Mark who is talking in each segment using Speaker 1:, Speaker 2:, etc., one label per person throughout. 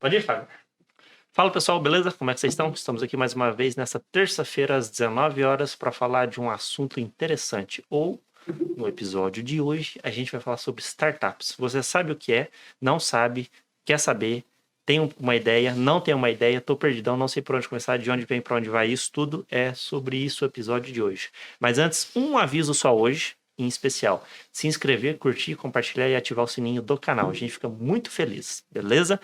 Speaker 1: Bom dia, Fábio. Fala, pessoal, beleza? Como é que vocês estão? Estamos aqui mais uma vez nessa terça-feira às 19 horas para falar de um assunto interessante. Ou, no episódio de hoje, a gente vai falar sobre startups. Você sabe o que é, não sabe, quer saber, tem uma ideia, não tem uma ideia, tô perdidão, não sei por onde começar, de onde vem, para onde vai. Isso tudo é sobre isso o episódio de hoje. Mas antes, um aviso só hoje, em especial. Se inscrever, curtir, compartilhar e ativar o sininho do canal. A gente fica muito feliz, beleza?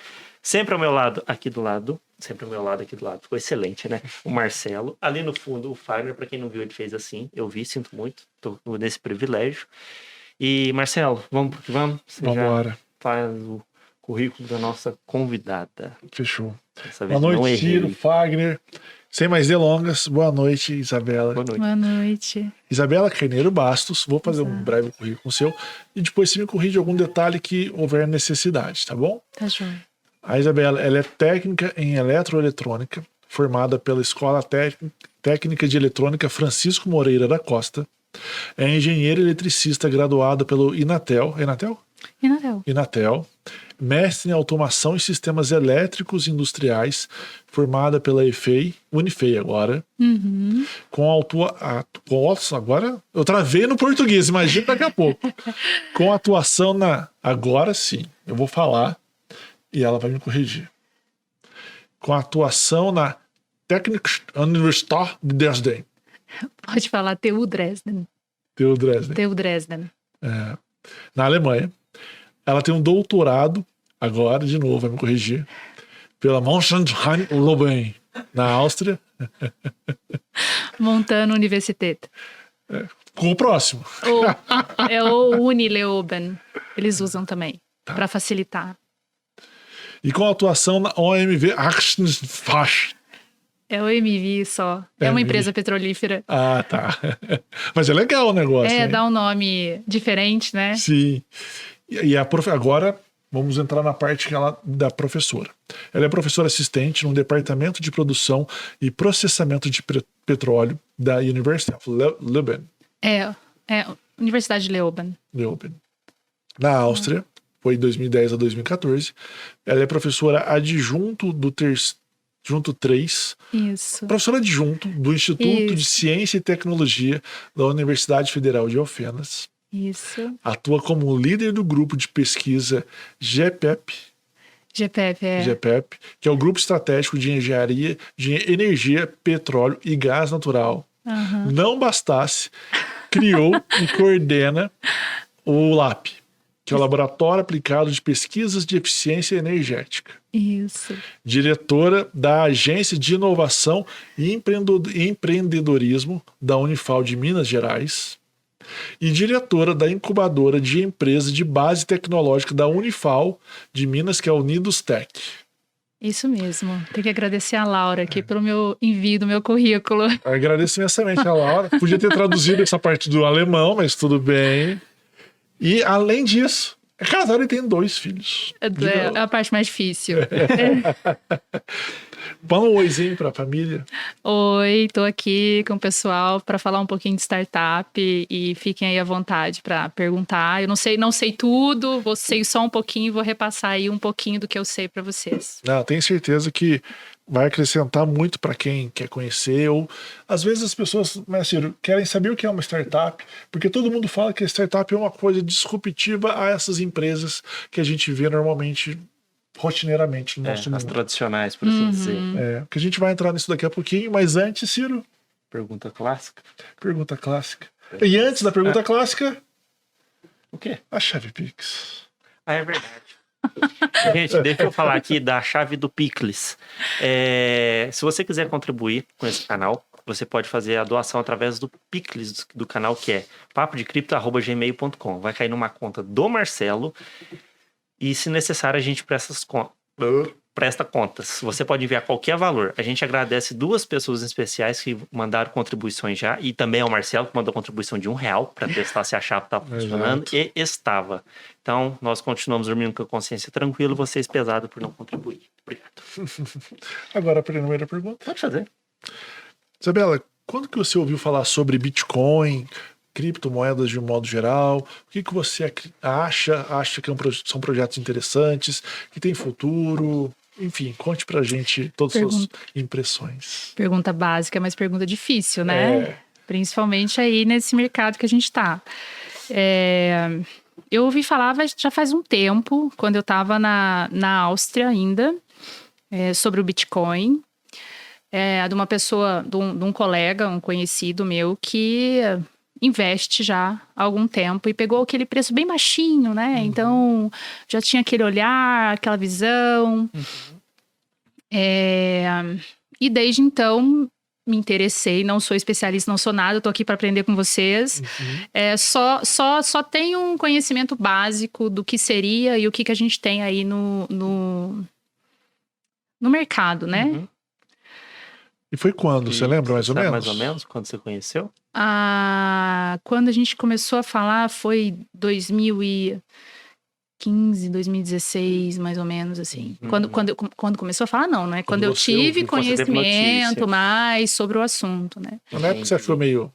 Speaker 1: Sempre ao meu lado, aqui do lado. Sempre ao meu lado, aqui do lado. Ficou excelente, né? O Marcelo. Ali no fundo, o Fagner. Para quem não viu, ele fez assim. Eu vi, sinto muito. Tô nesse privilégio. E, Marcelo, vamos porque vamos? Você
Speaker 2: Vambora.
Speaker 1: faz o currículo da nossa convidada.
Speaker 2: Fechou.
Speaker 1: Dessa vez
Speaker 2: Boa
Speaker 1: não
Speaker 2: noite,
Speaker 1: errei.
Speaker 2: Ciro, Fagner. Sem mais delongas, boa noite, Isabela.
Speaker 1: Boa noite.
Speaker 3: Boa noite.
Speaker 2: Isabela Carneiro Bastos, vou fazer um breve currículo seu e depois você me corrige algum detalhe que houver necessidade, tá bom?
Speaker 3: Tá joia.
Speaker 2: A Isabela, ela é técnica em eletroeletrônica, formada pela Escola Técnica de Eletrônica Francisco Moreira da Costa. É engenheira eletricista graduada pelo Inatel. Inatel? Inatel. Mestre em automação e sistemas elétricos industriais, formada pela Unifei agora.
Speaker 3: Uhum.
Speaker 2: Nossa, agora eu travei no português, imagina daqui a pouco. Com atuação na. Agora sim, eu vou falar e ela vai me corrigir. Com atuação na Technische Universität de Dresden.
Speaker 3: Pode falar TU Dresden.
Speaker 2: TU Dresden.
Speaker 3: TU Dresden.
Speaker 2: É, na Alemanha. Ela tem um doutorado, agora, de novo, vai me corrigir, pela Mönchengladbach Leuben, na Áustria.
Speaker 3: Montana Universität.
Speaker 2: Com o próximo.
Speaker 3: É o Uni-Leuben. Eles usam também, para facilitar.
Speaker 2: E com atuação na OMV Achsenfach.
Speaker 3: É o MV só. É uma empresa petrolífera.
Speaker 2: Ah, tá. Mas é legal o negócio, né?
Speaker 3: Dá um nome diferente, né?
Speaker 2: Sim. E agora vamos entrar na parte da professora. Ela é professora assistente no Departamento de Produção e Processamento de Petróleo da University of Leuben.
Speaker 3: Universidade de Leuben.
Speaker 2: Na Áustria, foi de 2010 a 2014. Ela é professora adjunto Junto 3.
Speaker 3: Isso.
Speaker 2: Professora adjunto do Instituto de Ciência e Tecnologia da Universidade Federal de Alfenas.
Speaker 3: Isso.
Speaker 2: Atua como líder do grupo de pesquisa GPEP, que é o Grupo Estratégico de Engenharia de Energia, Petróleo e Gás Natural.
Speaker 3: Uhum.
Speaker 2: Não bastasse, criou e coordena o LAP, que é o Laboratório Aplicado de Pesquisas de Eficiência Energética.
Speaker 3: Isso.
Speaker 2: Diretora da Agência de Inovação e Empreendedorismo da Unifal de Minas Gerais. E diretora da incubadora de empresa de base tecnológica da Unifal de Minas, que é a Unidos Tech.
Speaker 3: Isso mesmo. Tem que agradecer a Laura aqui pelo meu envio do meu currículo.
Speaker 2: Agradeço imensamente a Laura. Podia ter traduzido essa parte do alemão, mas tudo bem. E, além disso, é casada e tem 2 filhos.
Speaker 3: É a parte mais difícil.
Speaker 2: Fala um oizinho para a família.
Speaker 3: Oi, tô aqui com o pessoal para falar um pouquinho de startup e fiquem aí à vontade para perguntar. Eu não sei tudo, sei só um pouquinho e vou repassar aí um pouquinho do que eu sei para vocês.
Speaker 2: Não, tenho certeza que vai acrescentar muito para quem quer conhecer, ou às vezes as pessoas, Ciro, querem saber o que é uma startup, porque todo mundo fala que a startup é uma coisa disruptiva a essas empresas que a gente vê normalmente rotineiramente no nosso mundo.
Speaker 1: As tradicionais, por assim dizer.
Speaker 2: Que a gente vai entrar nisso daqui a pouquinho, mas antes, Ciro.
Speaker 1: Pergunta clássica.
Speaker 2: Pergunta clássica. E antes da pergunta clássica...
Speaker 1: O quê?
Speaker 2: A chave Pix.
Speaker 1: Ah, é verdade. Gente, deixa eu falar aqui da chave do Picles. Se você quiser contribuir com esse canal, você pode fazer a doação através do Picles do canal, que é papodecripto@gmail.com. Vai cair numa conta do Marcelo e, se necessário, a gente presta contas. Você pode enviar qualquer valor. A gente agradece 2 pessoas especiais que mandaram contribuições já, e também ao Marcelo, que mandou contribuição de R$1 para testar se a chave estava funcionando. E estava. Então, nós continuamos dormindo com a consciência tranquila, vocês pesados por não contribuir. Obrigado.
Speaker 2: Agora a primeira pergunta.
Speaker 1: Pode fazer.
Speaker 2: Isabela, quando que você ouviu falar sobre Bitcoin, criptomoedas de um modo geral? O que você acha que são projetos interessantes, que tem futuro? Enfim, conte pra gente todas as suas impressões.
Speaker 3: Pergunta básica, mas pergunta difícil, né? Principalmente aí nesse mercado que a gente tá. Eu ouvi falar já faz um tempo, quando eu estava na Áustria ainda, sobre o Bitcoin, de uma pessoa, de um colega, um conhecido meu, que investe já há algum tempo e pegou aquele preço bem baixinho, né? Então, já tinha aquele olhar, aquela visão. E desde então, me interessei, não sou especialista, não sou nada, eu tô aqui para aprender com vocês. Só tenho um conhecimento básico do que seria e o que a gente tem aí no mercado, né?
Speaker 2: E foi quando? Você lembra mais ou menos?
Speaker 1: Mais ou menos quando você conheceu?
Speaker 3: Quando a gente começou a falar foi 2015, 2016, mais ou menos, assim. Quando começou a falar, não é? Quando eu tive conhecimento mais sobre o assunto, né?
Speaker 2: Na época você achou meio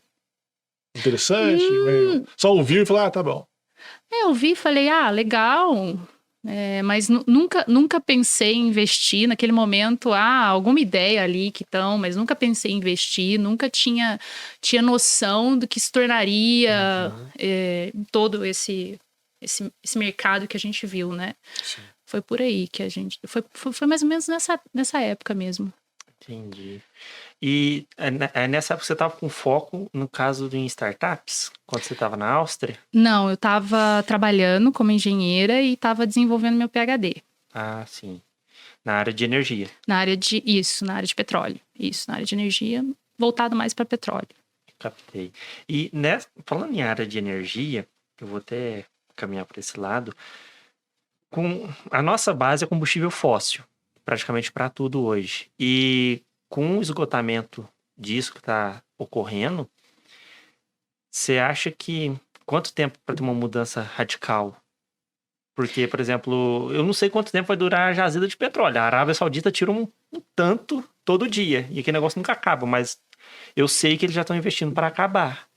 Speaker 2: interessante? Só ouviu e falou, tá bom.
Speaker 3: Eu ouvi e falei, legal. Mas nunca pensei em investir naquele momento, alguma ideia ali que estão, mas nunca pensei em investir, nunca tinha noção do que se tornaria todo esse mercado que a gente viu, né?
Speaker 2: Sim.
Speaker 3: Foi por aí que a gente... Foi mais ou menos nessa época mesmo.
Speaker 1: Entendi. E nessa época você estava com foco, no caso, em startups? Quando você estava na Áustria?
Speaker 3: Não, eu estava trabalhando como engenheira e estava desenvolvendo meu PhD.
Speaker 1: Ah, sim. Na área de energia.
Speaker 3: Na área de petróleo. Na área de energia, voltado mais para petróleo.
Speaker 1: Captei. E falando em área de energia, eu vou até caminhar para esse lado, a nossa base é combustível fóssil, praticamente para tudo hoje. E com o esgotamento disso que está ocorrendo, você acha que quanto tempo para ter uma mudança radical? Porque, por exemplo, eu não sei quanto tempo vai durar a jazida de petróleo. A Arábia Saudita tira um tanto todo dia, e aquele negócio nunca acaba, mas eu sei que eles já estão investindo para acabar.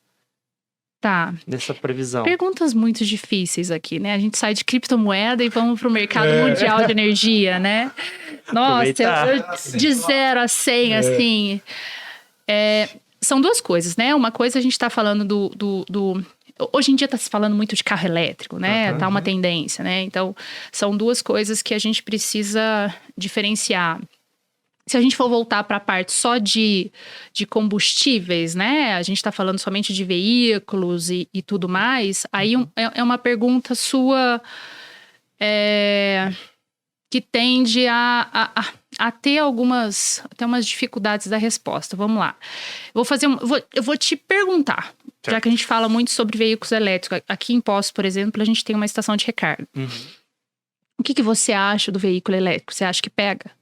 Speaker 3: Tá.
Speaker 1: Nessa previsão.
Speaker 3: Perguntas muito difíceis aqui, né? A gente sai de criptomoeda e vamos para o mercado mundial de energia, né? Nossa, de 0 a 100, assim. São duas coisas, né? Uma coisa a gente está falando hoje em dia está se falando muito de carro elétrico, né? Tá uma tendência, né? Então, são duas coisas que a gente precisa diferenciar. Se a gente for voltar para a parte só de combustíveis, né? A gente está falando somente de veículos e tudo mais. Aí é uma pergunta sua que tende a ter até umas dificuldades da resposta. Vamos lá. Eu vou te perguntar, já que a gente fala muito sobre veículos elétricos. Aqui em Poços, por exemplo, a gente tem uma estação de recarga. O que você acha do veículo elétrico? Você acha que pega?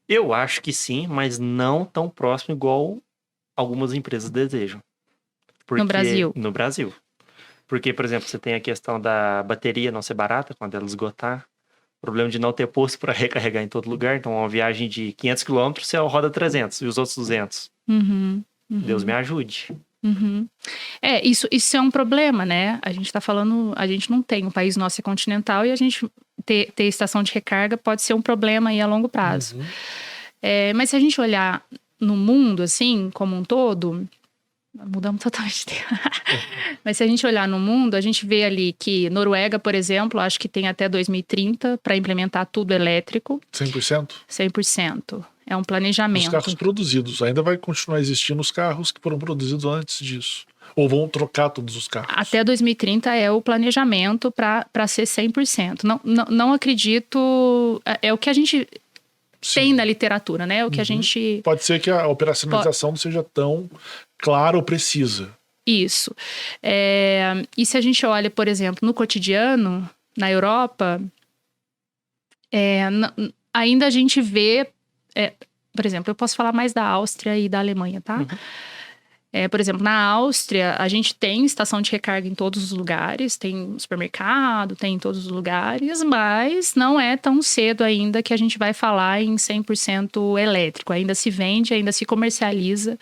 Speaker 1: Eu acho que sim, mas não tão próximo igual algumas empresas desejam.
Speaker 3: No Brasil?
Speaker 1: No Brasil. Porque, por exemplo, você tem a questão da bateria não ser barata quando ela esgotar. O problema de não ter posto para recarregar em todo lugar. Então, uma viagem de 500 km, você roda 300 e os outros 200. Deus me ajude.
Speaker 3: Isso é um problema, né? A gente tá falando, a gente não tem, o país nosso é continental e a gente ter estação de recarga pode ser um problema aí a longo prazo. Mas se a gente olhar no mundo, assim, como um todo, mudamos totalmente de tema. Mas se a gente olhar no mundo, a gente vê ali que Noruega, por exemplo, acho que tem até 2030 para implementar tudo elétrico.
Speaker 2: 100%?
Speaker 3: 100%. É um planejamento.
Speaker 2: Os carros produzidos. Ainda vai continuar existindo os carros que foram produzidos antes disso. Ou vão trocar todos os carros?
Speaker 3: Até 2030 é o planejamento para ser 100%. Não acredito... É o que a gente tem na literatura, né? É o que a gente...
Speaker 2: Pode ser que a operacionalização não seja tão clara ou precisa.
Speaker 3: Isso. E se a gente olha, por exemplo, no cotidiano, na Europa, ainda a gente vê... por exemplo, eu posso falar mais da Áustria e da Alemanha, tá? Por exemplo, na Áustria, a gente tem estação de recarga em todos os lugares, tem supermercado, tem em todos os lugares, mas não é tão cedo ainda que a gente vai falar em 100% elétrico. Ainda se vende, ainda se comercializa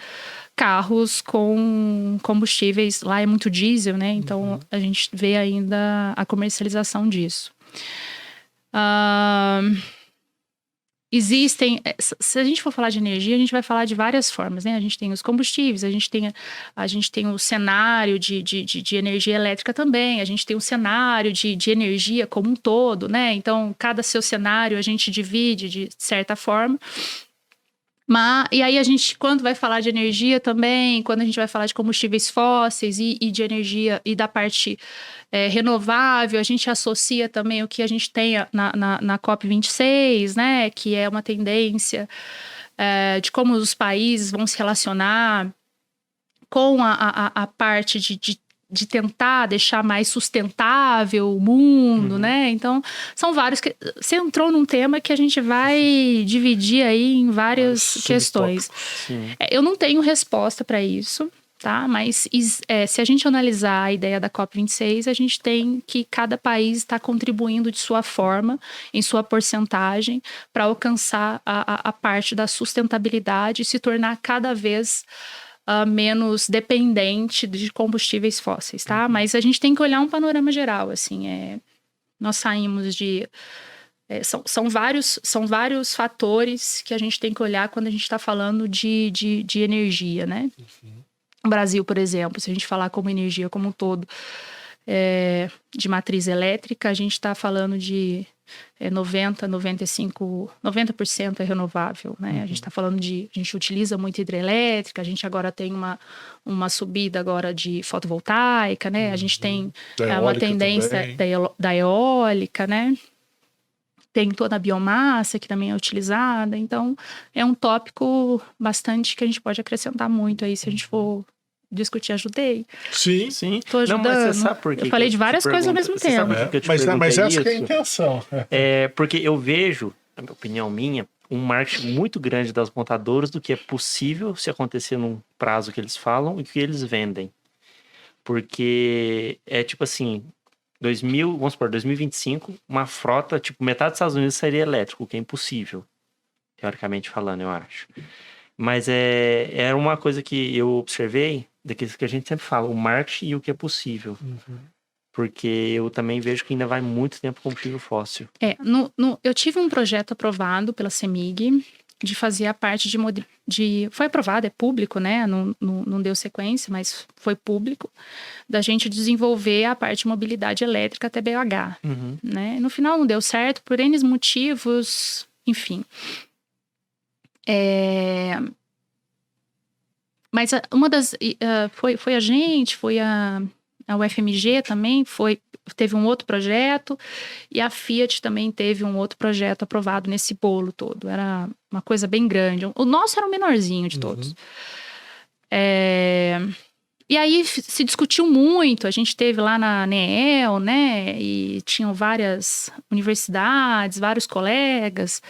Speaker 3: carros com combustíveis. Lá é muito diesel, né? Então, a gente vê ainda a comercialização disso. existem, se a gente for falar de energia, a gente vai falar de várias formas, né? A gente tem os combustíveis, a gente tem o cenário de energia elétrica também, a gente tem o cenário de energia como um todo, né? Então, cada seu cenário a gente divide de certa forma. E aí a gente, quando vai falar de energia também, quando a gente vai falar de combustíveis fósseis e de energia e da parte renovável, a gente associa também o que a gente tem na COP26, né? Que é uma tendência de como os países vão se relacionar com a parte de tentar deixar mais sustentável o mundo, né? Então, são vários... Você entrou num tema que a gente vai dividir aí em várias questões. Eu não tenho resposta para isso, tá? Mas se a gente analisar a ideia da COP26, a gente tem que cada país está contribuindo de sua forma, em sua porcentagem, para alcançar a parte da sustentabilidade e se tornar cada vez menos dependente de combustíveis fósseis, tá? Mas a gente tem que olhar um panorama geral, assim, nós saímos de... são vários fatores que a gente tem que olhar quando a gente está falando de energia, né? No Brasil, por exemplo, se a gente falar como energia como um todo, de matriz elétrica, a gente está falando de 90% é renovável, né? A gente está falando a gente utiliza muito hidrelétrica, a gente agora tem uma subida agora de fotovoltaica, né? A gente tem uma tendência da eólica, né? Tem toda a biomassa que também é utilizada, então é um tópico bastante que a gente pode acrescentar muito aí se a gente for discutir. Ajudei?
Speaker 2: Sim.
Speaker 3: Tô ajudando.
Speaker 1: Não, mas você sabe por quê?
Speaker 3: Eu falei de várias coisas ao mesmo tempo.
Speaker 2: Mas essa que é a intenção.
Speaker 1: Porque eu vejo, na opinião minha, um marketing muito grande das montadoras do que é possível se acontecer num prazo que eles falam e que eles vendem. Porque tipo assim, vamos supor, 2025, uma frota, tipo, metade dos Estados Unidos seria elétrico, o que é impossível, teoricamente falando, eu acho. Mas era uma coisa que eu observei, daqueles que a gente sempre fala, o marketing e o que é possível. Porque eu também vejo que ainda vai muito tempo combustível fóssil.
Speaker 3: Eu tive um projeto aprovado pela CEMIG de fazer a parte foi aprovado, é público, né? Não deu sequência, mas foi público, da gente desenvolver a parte de mobilidade elétrica até BH, né? No final não deu certo, por N motivos, enfim. Mas uma das... foi a gente, foi a UFMG também, teve um outro projeto, e a Fiat também teve um outro projeto aprovado nesse bolo todo. Era uma coisa bem grande. O nosso era o menorzinho de todos. E aí se discutiu muito, a gente teve lá na ANEEL, né, e tinham várias universidades, vários colegas,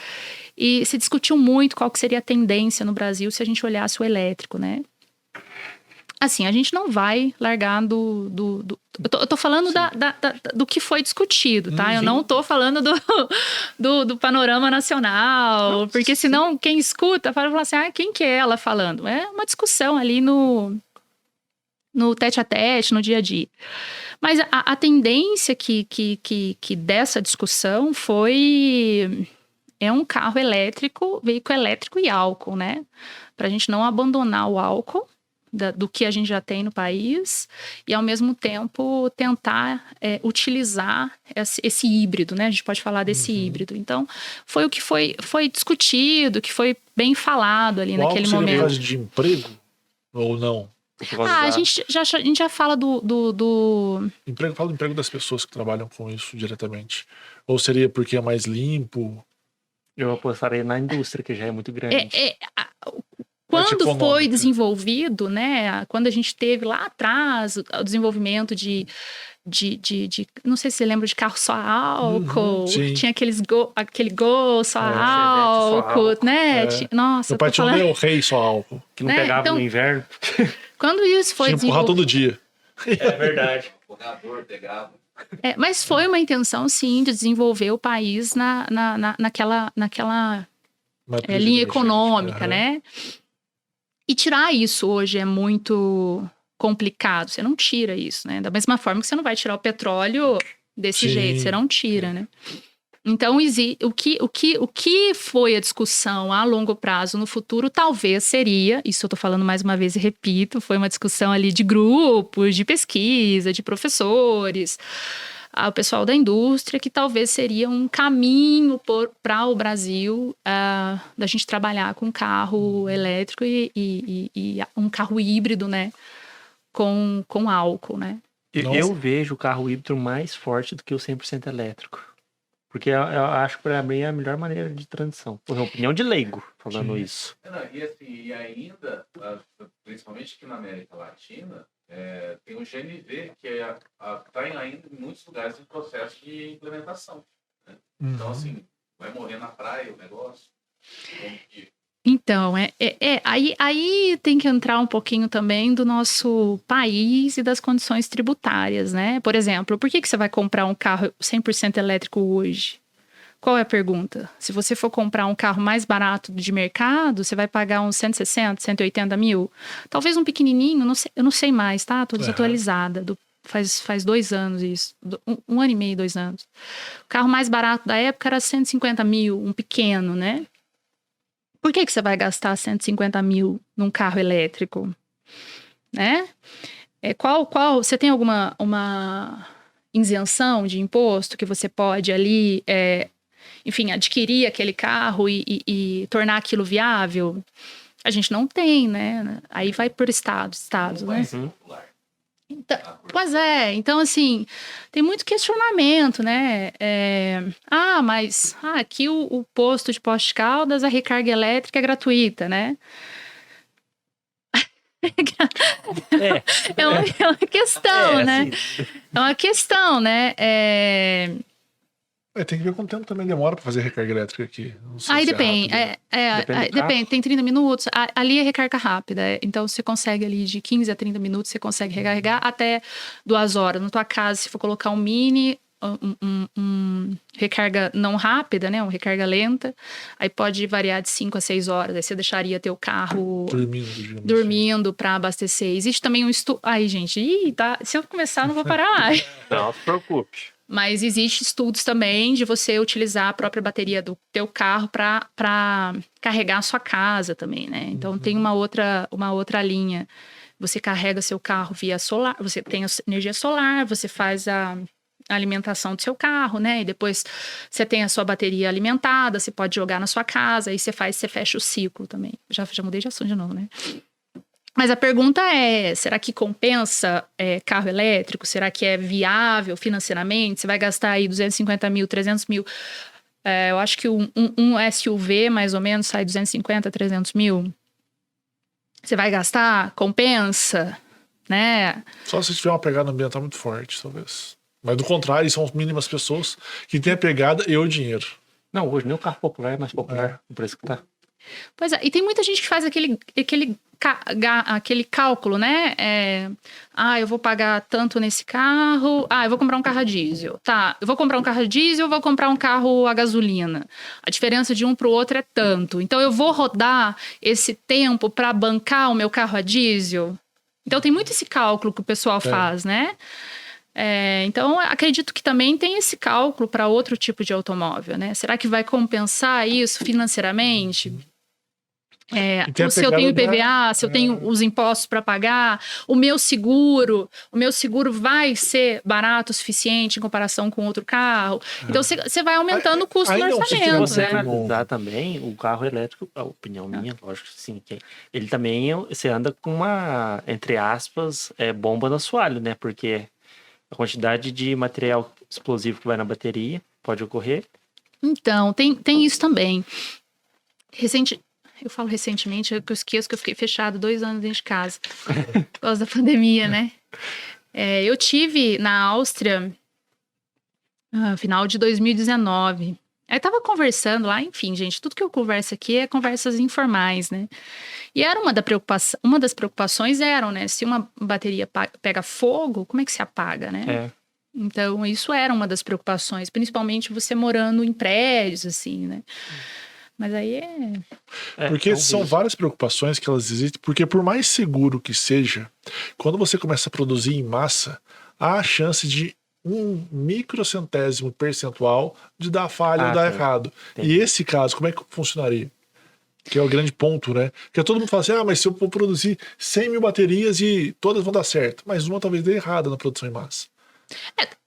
Speaker 3: e se discutiu muito qual que seria a tendência no Brasil se a gente olhasse o elétrico, né. Assim, a gente não vai largar eu tô falando do que foi discutido, tá? Eu não tô falando do panorama nacional, porque senão quem escuta fala assim, quem que é ela falando? É uma discussão ali no tete a tete, no dia a dia. Mas a tendência que dessa discussão é um carro elétrico, veículo elétrico e álcool, né? Pra gente não abandonar o álcool do que a gente já tem no país e, ao mesmo tempo, tentar utilizar esse híbrido, né? A gente pode falar desse híbrido. Então, foi o que foi discutido, que foi bem falado ali naquele momento.
Speaker 2: O álcool seria de emprego ou não?
Speaker 3: A gente já fala do...
Speaker 2: Emprego, fala do emprego das pessoas que trabalham com isso diretamente. Ou seria porque é mais limpo?
Speaker 1: Eu apostaria na indústria, que já é muito grande.
Speaker 3: Quando foi desenvolvido, né? Quando a gente teve lá atrás o desenvolvimento de não sei se você lembra de carro só a álcool, tinha aquele Gol só a álcool, né? Nossa,
Speaker 2: meu pai tinha o Rei só a álcool.
Speaker 1: Que não pegava no inverno.
Speaker 3: Quando isso foi
Speaker 2: desenvolvido... todo dia.
Speaker 1: É verdade.
Speaker 4: O fogador pegava.
Speaker 3: Mas foi uma intenção, sim, de desenvolver o país naquela linha econômica, né? E tirar isso hoje é muito complicado. Você não tira isso, né? Da mesma forma que você não vai tirar o petróleo desse jeito. Você não tira, né? Então, o que foi a discussão a longo prazo no futuro, talvez seria, isso eu estou falando mais uma vez e repito, foi uma discussão ali de grupos, de pesquisa, de professores, o pessoal da indústria, que talvez seria um caminho para o Brasil da gente trabalhar com carro elétrico e um carro híbrido, né? Com álcool, né?
Speaker 1: Eu vejo o carro híbrido mais forte do que o 100% elétrico. Porque eu acho que para mim é a melhor maneira de transição. Por opinião de leigo, falando isso.
Speaker 4: E ainda, principalmente aqui na América Latina, tem o GNV, que está ainda em muitos lugares em processo de implementação. Né? Então, assim, vai morrer na praia o negócio.
Speaker 3: Então, aí tem que entrar um pouquinho também do nosso país e das condições tributárias, né? Por exemplo, por que você vai comprar um carro 100% elétrico hoje? Qual é a pergunta? Se você for comprar um carro mais barato de mercado, você vai pagar uns 160, 180 mil? Talvez um pequenininho, eu não sei mais, tá? Tô desatualizada. Faz 2 anos isso. Um ano e meio, 2 anos. O carro mais barato da época era 150 mil, um pequeno, né? Por que você vai gastar 150 mil num carro elétrico? Né? Você tem uma isenção de imposto que você pode ali, enfim, adquirir aquele carro e tornar aquilo viável? A gente não tem, né? Aí vai por estados, né? Então, pois é, então assim, tem muito questionamento, né? Mas aqui o posto de Poços de Caldas, a recarga elétrica é gratuita, né? É uma questão, né?
Speaker 1: Assim,
Speaker 3: É uma questão, né?
Speaker 2: Tem que ver quanto tempo também demora para fazer recarga elétrica aqui. Não sei
Speaker 3: Aí
Speaker 2: se
Speaker 3: depende.
Speaker 2: rápido.
Speaker 3: Depende, tem 30 minutos. Ali é recarga rápida. Então, você consegue ali de 15 a 30 minutos, você consegue recarregar até 2 horas. Na tua casa, se for colocar um mini, um recarga não rápida, né? Um recarga lenta, aí pode variar de 5 a 6 horas. Aí você deixaria teu carro dormindo para abastecer. Existe também um estudo. Aí, gente, se eu começar, não vou parar mais.
Speaker 1: Não se preocupe.
Speaker 3: Mas existe estudos também de você utilizar a própria bateria do teu carro para carregar a sua casa também, né? Então tem uma outra linha. Você carrega seu carro via solar, você tem a energia solar, você faz a alimentação do seu carro, né? E depois você tem a sua bateria alimentada, você pode jogar na sua casa, aí você fecha o ciclo também. Já mudei de assunto de novo, né? Mas a pergunta é, será que compensa carro elétrico? Será que é viável financeiramente? Você vai gastar aí 250 mil, 300 mil? Eu acho que um SUV, mais ou menos, sai 250, 300 mil. Você vai gastar? Compensa? Né?
Speaker 2: Só se tiver uma pegada ambiental muito forte, talvez. Mas do contrário, são as mínimas pessoas que têm a pegada e o dinheiro.
Speaker 1: Não, hoje nem o carro popular é mais popular, o preço que tá.
Speaker 3: Pois é, e tem muita gente que faz aquele cálculo, né? Eu vou pagar tanto nesse carro. Eu vou comprar um carro a diesel. Tá, eu vou comprar um carro a diesel ou vou comprar um carro a gasolina? A diferença de um para o outro é tanto. Então, eu vou rodar esse tempo para bancar o meu carro a diesel? Então, tem muito esse cálculo que o pessoal faz, né? Então, acredito que também tem esse cálculo para outro tipo de automóvel, né? Será que vai compensar isso financeiramente? Se eu tenho IPVA, se eu tenho os impostos para pagar, o meu seguro vai ser barato o suficiente em comparação com outro carro. Então, você vai aumentando o custo do orçamento.
Speaker 1: Se você
Speaker 3: né?
Speaker 1: analisar também, o carro elétrico, a opinião minha, lógico que sim, ele também, você anda com uma, entre aspas, bomba no assoalho, né? Porque a quantidade de material explosivo que vai na bateria pode ocorrer.
Speaker 3: Então, tem isso também. Eu falo recentemente, eu esqueço que eu fiquei fechado 2 anos dentro de casa, por causa da pandemia, né? Eu tive na Áustria, final de 2019. Aí tava conversando lá, enfim, gente, tudo que eu converso aqui é conversas informais, né? E era uma das preocupações eram, né? Se uma bateria pega fogo, como é que se apaga, né? Então, isso era uma das preocupações, principalmente você morando em prédios, assim, né? Mas aí
Speaker 2: porque são várias preocupações que elas existem, porque por mais seguro que seja, quando você começa a produzir em massa, há a chance de um microcentésimo percentual de dar falha ou
Speaker 1: Ah,
Speaker 2: dar
Speaker 1: tá.
Speaker 2: errado.
Speaker 1: Entendi.
Speaker 2: E esse caso, como é que funcionaria? Que é o grande ponto, né? Porque todo mundo fala assim, mas se eu for produzir 100 mil baterias e todas vão dar certo, mas uma talvez dê errada na produção em massa.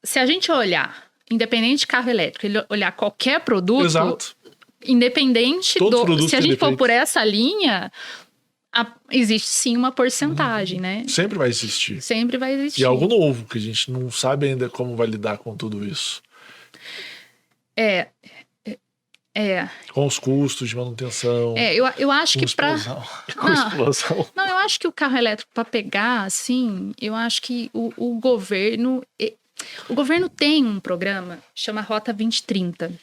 Speaker 3: Se a gente olhar, independente de carro elétrico, ele olhar qualquer produto,
Speaker 2: Exato.
Speaker 3: independente
Speaker 2: Todos os
Speaker 3: do...
Speaker 2: produtos
Speaker 3: Se a
Speaker 2: têm
Speaker 3: gente for
Speaker 2: defeitos.
Speaker 3: por essa linha, existe sim uma porcentagem, né?
Speaker 2: Sempre vai existir.
Speaker 3: Sempre vai existir.
Speaker 2: E é algo novo, que a gente não sabe ainda como vai lidar com tudo isso.
Speaker 3: É.
Speaker 2: Com os custos de manutenção.
Speaker 3: Eu acho
Speaker 2: com
Speaker 3: que para
Speaker 2: explosão.
Speaker 1: Com explosão.
Speaker 3: Não, eu acho que o carro elétrico, para pegar, assim, eu acho que o governo. O governo tem um programa chama Rota 2030.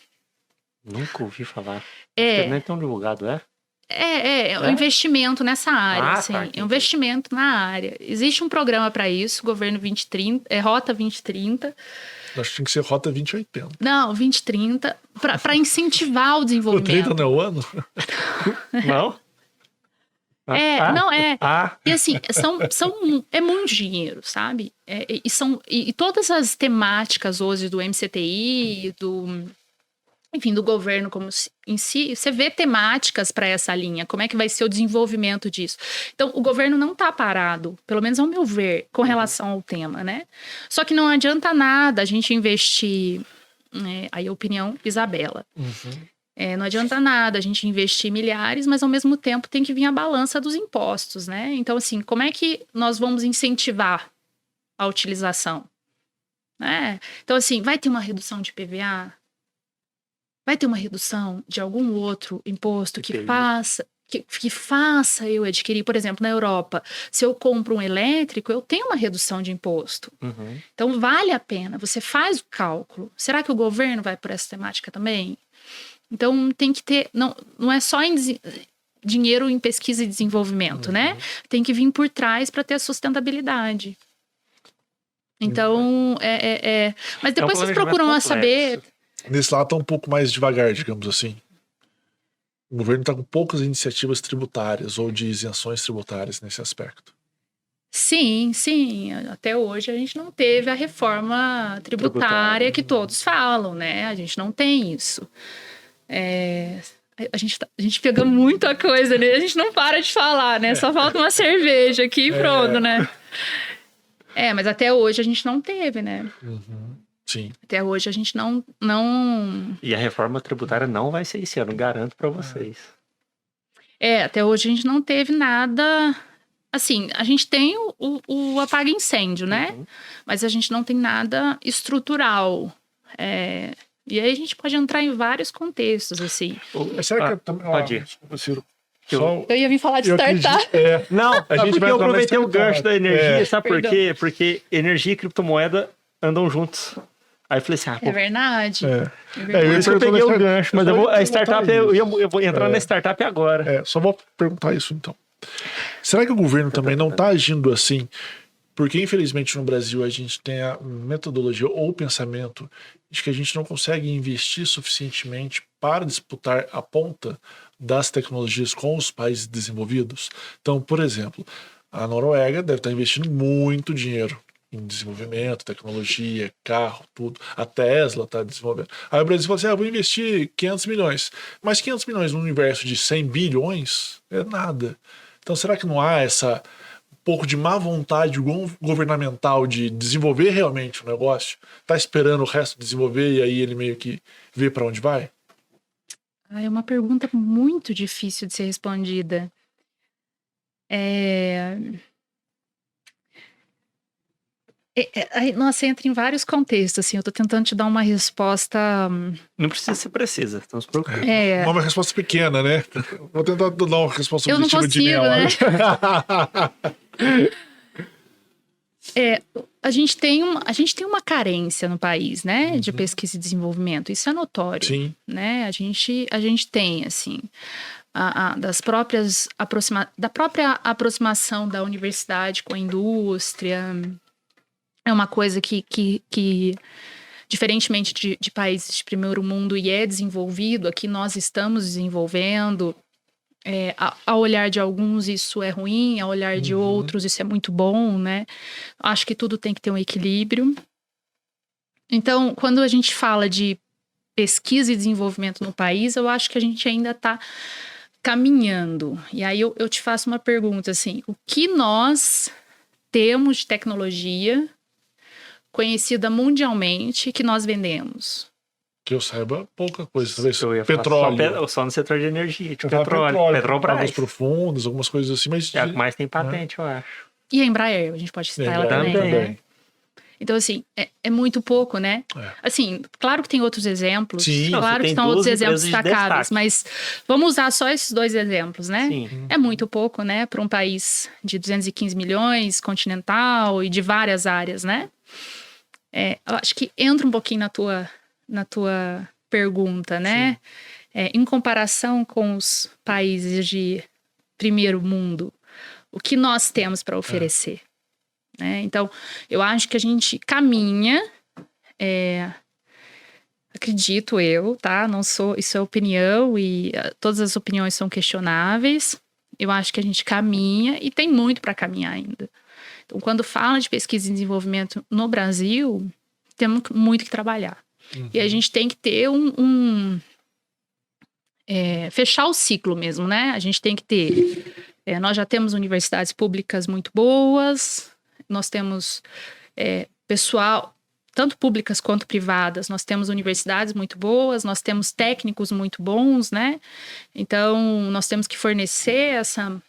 Speaker 1: Nunca ouvi falar.
Speaker 3: É.
Speaker 1: Acho que nem tão divulgado, é?
Speaker 3: É um investimento nessa área,
Speaker 1: Ah,
Speaker 3: assim,
Speaker 1: tá,
Speaker 3: é um
Speaker 1: entendi.
Speaker 3: investimento na área. Existe um programa para isso, Governo 2030, Rota 2030.
Speaker 2: Acho que tinha que ser Rota 2080.
Speaker 3: Não, 2030, para incentivar o
Speaker 2: O 30
Speaker 3: desenvolvimento.
Speaker 2: não é o ano?
Speaker 1: Não?
Speaker 3: Não é.
Speaker 1: Ah,
Speaker 3: E assim, é muito dinheiro, sabe? E todas as temáticas hoje do MCTI, enfim, do governo como em si, você vê temáticas para essa linha, como é que vai ser o desenvolvimento disso. Então, o governo não está parado, pelo menos ao meu ver, com relação ao tema, né? Só que não adianta nada a gente investir, aí a opinião Isabela, não adianta nada a gente investir milhares, mas ao mesmo tempo tem que vir a balança dos impostos, né? Então, assim, como é que nós vamos incentivar a utilização? Né? Então, assim, vai ter uma redução de PVA? Vai ter uma redução de algum outro imposto que faça eu adquirir? Por exemplo, na Europa, se eu compro um elétrico, eu tenho uma redução de imposto. Então, vale a pena. Você faz o cálculo. Será que o governo vai por essa temática também? Então, tem que ter... Não é só dinheiro em pesquisa e desenvolvimento, né? Tem que vir por trás para ter a sustentabilidade. Então, mas depois vocês procuram saber...
Speaker 2: Nesse lado está um pouco mais devagar, digamos assim. O governo está com poucas iniciativas tributárias ou de isenções tributárias nesse aspecto.
Speaker 3: Sim. Até hoje a gente não teve a reforma tributária que todos falam, né? A gente não tem isso. A gente pega muita coisa, né? A gente não para de falar, né? Só falta uma cerveja aqui e pronto, né? Mas até hoje a gente não teve, né?
Speaker 2: Sim.
Speaker 3: Até hoje a gente não...
Speaker 1: E a reforma tributária não vai ser esse ano, garanto para vocês.
Speaker 3: Até hoje a gente não teve nada... Assim, a gente tem o apaga-incêndio, né? Mas a gente não tem nada estrutural. E aí a gente pode entrar em vários contextos, assim.
Speaker 2: Será que
Speaker 1: pode ir.
Speaker 2: Ciro,
Speaker 3: Eu ia vir falar de startup.
Speaker 1: Não,
Speaker 2: a gente
Speaker 1: porque
Speaker 2: vai
Speaker 1: eu
Speaker 2: entrar na
Speaker 1: aproveitei o
Speaker 2: startup.
Speaker 1: gancho da energia, sabe por
Speaker 3: Perdão.
Speaker 1: quê? Porque energia e criptomoeda andam juntos. Aí eu falei assim,
Speaker 3: É verdade.
Speaker 1: por isso que eu peguei o gancho, mas a startup, eu vou entrar na startup agora.
Speaker 2: Só vou perguntar isso então. Será que o governo também não está agindo assim? Porque, infelizmente, no Brasil a gente tem a metodologia ou o pensamento de que a gente não consegue investir suficientemente para disputar a ponta das tecnologias com os países desenvolvidos. Então, por exemplo, a Noruega deve estar investindo muito dinheiro em desenvolvimento, tecnologia, carro, tudo. A Tesla está desenvolvendo. Aí o Brasil fala assim, vou investir 500 milhões. Mas 500 milhões num universo de 100 bilhões é nada. Então será que não há essa pouco de má vontade governamental de desenvolver realmente o negócio? Tá esperando o resto desenvolver e aí ele meio que vê para onde vai?
Speaker 3: É uma pergunta muito difícil de ser respondida. Nossa, entra em vários contextos, assim, eu tô tentando te dar uma resposta...
Speaker 1: Não precisa ser precisa, não se preocupe.
Speaker 2: Uma resposta pequena, né? Vou tentar dar uma resposta
Speaker 3: Eu não
Speaker 2: objetiva de meia
Speaker 3: consigo,
Speaker 2: hora.
Speaker 3: A gente tem uma carência no país, né, de pesquisa e desenvolvimento, isso é notório.
Speaker 2: Sim.
Speaker 3: Né? A gente tem, assim, da própria aproximação da universidade com a indústria, é uma coisa que diferentemente de países de primeiro mundo e é desenvolvido, aqui nós estamos desenvolvendo. Ao olhar de alguns isso é ruim, ao olhar de outros isso é muito bom, né? Acho que tudo tem que ter um equilíbrio. Então, quando a gente fala de pesquisa e desenvolvimento no país, eu acho que a gente ainda está caminhando. E aí eu te faço uma pergunta, assim, o que nós temos de tecnologia conhecida mundialmente que nós vendemos?
Speaker 2: Que eu saiba, pouca coisa. Talvez
Speaker 1: Eu ia falar
Speaker 2: petróleo.
Speaker 1: só no setor de energia, tipo
Speaker 2: Petróleo,
Speaker 1: Petrobras.
Speaker 2: águas profundas, algumas coisas assim, mas...
Speaker 1: É a que mais tem patente, eu acho.
Speaker 3: E a Embraer, a gente pode citar ela
Speaker 2: Embraer
Speaker 3: também. Então, assim, é muito pouco, né? Assim, claro que tem outros exemplos.
Speaker 2: Sim.
Speaker 3: Claro que
Speaker 1: tem
Speaker 3: estão outros
Speaker 1: duas
Speaker 3: exemplos
Speaker 1: empresas de
Speaker 3: destacados.
Speaker 1: destaque.
Speaker 3: Mas vamos usar só esses 2 exemplos, né?
Speaker 1: Sim.
Speaker 3: É muito pouco, né? Para um país de 215 milhões, continental e de várias áreas, né? Eu acho que entra um pouquinho na tua pergunta, né? Em comparação com os países de primeiro mundo, o que nós temos para oferecer? Né? Então, eu acho que a gente caminha, acredito eu, tá? Não sou, isso é opinião e todas as opiniões são questionáveis. Eu acho que a gente caminha e tem muito para caminhar ainda. Então, quando fala de pesquisa e desenvolvimento no Brasil, temos muito que trabalhar. E a gente tem que ter fechar o ciclo mesmo, né? A gente tem que ter... nós já temos universidades públicas muito boas, nós temos pessoal, tanto públicas quanto privadas, nós temos universidades muito boas, nós temos técnicos muito bons, né? Então, nós temos que fornecer essa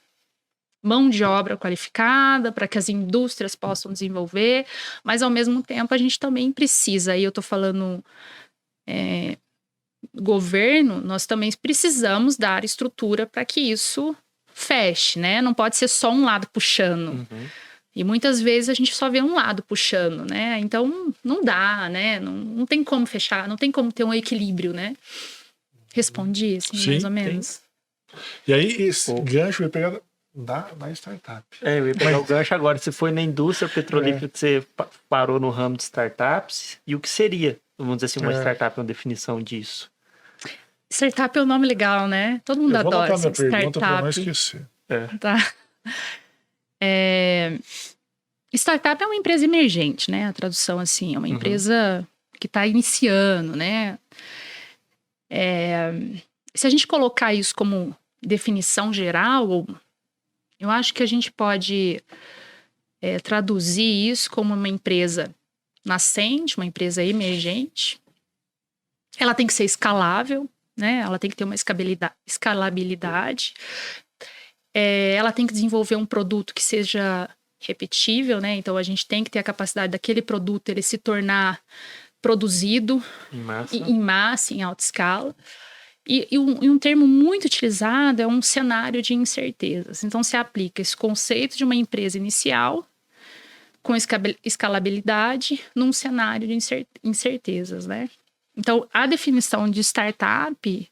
Speaker 3: mão de obra qualificada para que as indústrias possam desenvolver, mas ao mesmo tempo a gente também precisa, e eu estou falando governo, nós também precisamos dar estrutura para que isso feche, né? Não pode ser só um lado puxando. E muitas vezes a gente só vê um lado puxando, né? Então, não dá, né? Não tem como fechar, não tem como ter um equilíbrio, né? Respondi, assim,
Speaker 2: Sim,
Speaker 3: mais ou menos.
Speaker 2: E aí, esse gancho vai pegar na startup.
Speaker 1: Eu ia pegar o gancho agora. Você foi na indústria petrolífera, você parou no ramo de startups. E o que seria, vamos dizer assim, uma startup, uma definição disso?
Speaker 3: Startup é um nome legal, né? Todo mundo adora.
Speaker 2: Eu vou anotar minha
Speaker 3: startup.
Speaker 2: pergunta para não esquecer.
Speaker 3: Tá. Startup é uma empresa emergente, né? A tradução, assim, é uma empresa que está iniciando, né? Se a gente colocar isso como definição geral, eu acho que a gente pode traduzir isso como uma empresa nascente, uma empresa emergente. Ela tem que ser escalável, né? Ela tem que ter uma escalabilidade. Ela tem que desenvolver um produto que seja repetível, né? Então, a gente tem que ter a capacidade daquele produto ele se tornar produzido em massa, em alta escala. E um termo muito utilizado é um cenário de incertezas. Então, se aplica esse conceito de uma empresa inicial com escalabilidade num cenário de incertezas, né? Então, a definição de startup,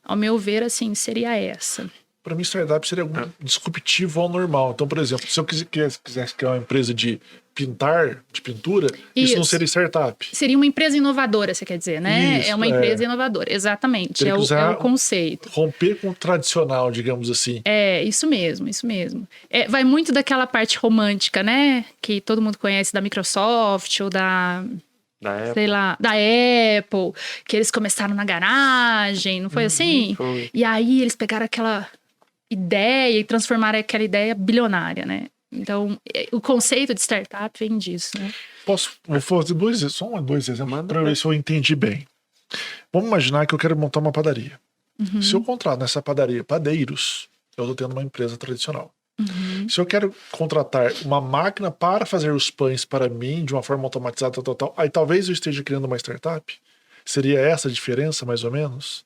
Speaker 3: ao meu ver, assim, seria essa.
Speaker 2: Para mim, startup seria algo disruptivo ao normal. Então, por exemplo, se eu quisesse criar uma empresa de pintura, isso não seria startup.
Speaker 3: Seria uma empresa inovadora, você quer dizer, né?
Speaker 2: Isso,
Speaker 3: é uma empresa inovadora, exatamente. É o conceito.
Speaker 2: Romper com o tradicional, digamos assim.
Speaker 3: Isso mesmo, isso mesmo. Vai muito daquela parte romântica, né? Que todo mundo conhece da Microsoft ou da sei lá, da Apple, que eles começaram na garagem, não foi assim?
Speaker 1: Foi.
Speaker 3: E aí eles pegaram aquela ideia e transformaram aquela ideia bilionária, né? Então, o conceito de startup vem disso, né?
Speaker 2: Vou fazer dois exemplos para ver se eu entendi bem. Vamos imaginar que eu quero montar uma padaria. Se eu contrato nessa padaria padeiros, eu estou tendo uma empresa tradicional. Se eu quero contratar uma máquina para fazer os pães para mim de uma forma automatizada, aí talvez eu esteja criando uma startup? Seria essa a diferença, mais ou menos?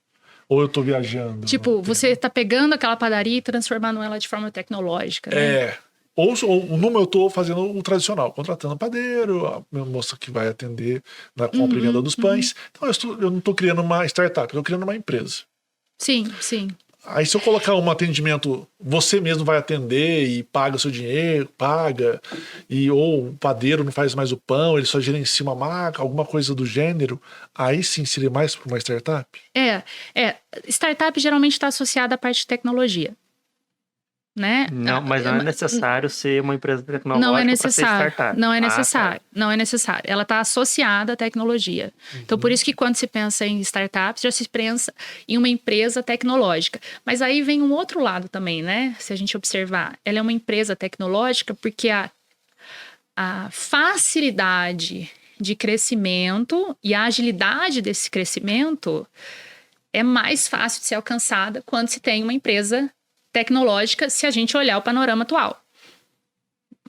Speaker 2: Ou eu estou viajando?
Speaker 3: Tipo, você está pegando aquela padaria e transformando ela de forma tecnológica, né?
Speaker 2: Ou no eu estou fazendo o tradicional, contratando um padeiro, a minha moça que vai atender na compra e venda dos pães. Então eu não estou criando uma startup, eu estou criando uma empresa.
Speaker 3: Sim, sim.
Speaker 2: Aí se eu colocar um atendimento, você mesmo vai atender e paga o seu dinheiro, ou o padeiro não faz mais o pão, ele só gerencia uma máquina, alguma coisa do gênero, aí sim seria mais para uma startup?
Speaker 3: Startup geralmente está associada à parte de tecnologia. né?
Speaker 1: Não, mas não é necessário ser uma empresa tecnológica
Speaker 3: Não é
Speaker 1: para ser
Speaker 3: necessário.
Speaker 1: startup.
Speaker 3: Não é
Speaker 1: Ah,
Speaker 3: necessário.
Speaker 1: tá.
Speaker 3: Não é necessário. Ela está associada à tecnologia. Então, por isso que quando se pensa em startups, já se pensa em uma empresa tecnológica. Mas aí vem um outro lado também, né? Se a gente observar, ela é uma empresa tecnológica porque a facilidade de crescimento e a agilidade desse crescimento é mais fácil de ser alcançada quando se tem uma empresa tecnológica, se a gente olhar o panorama atual.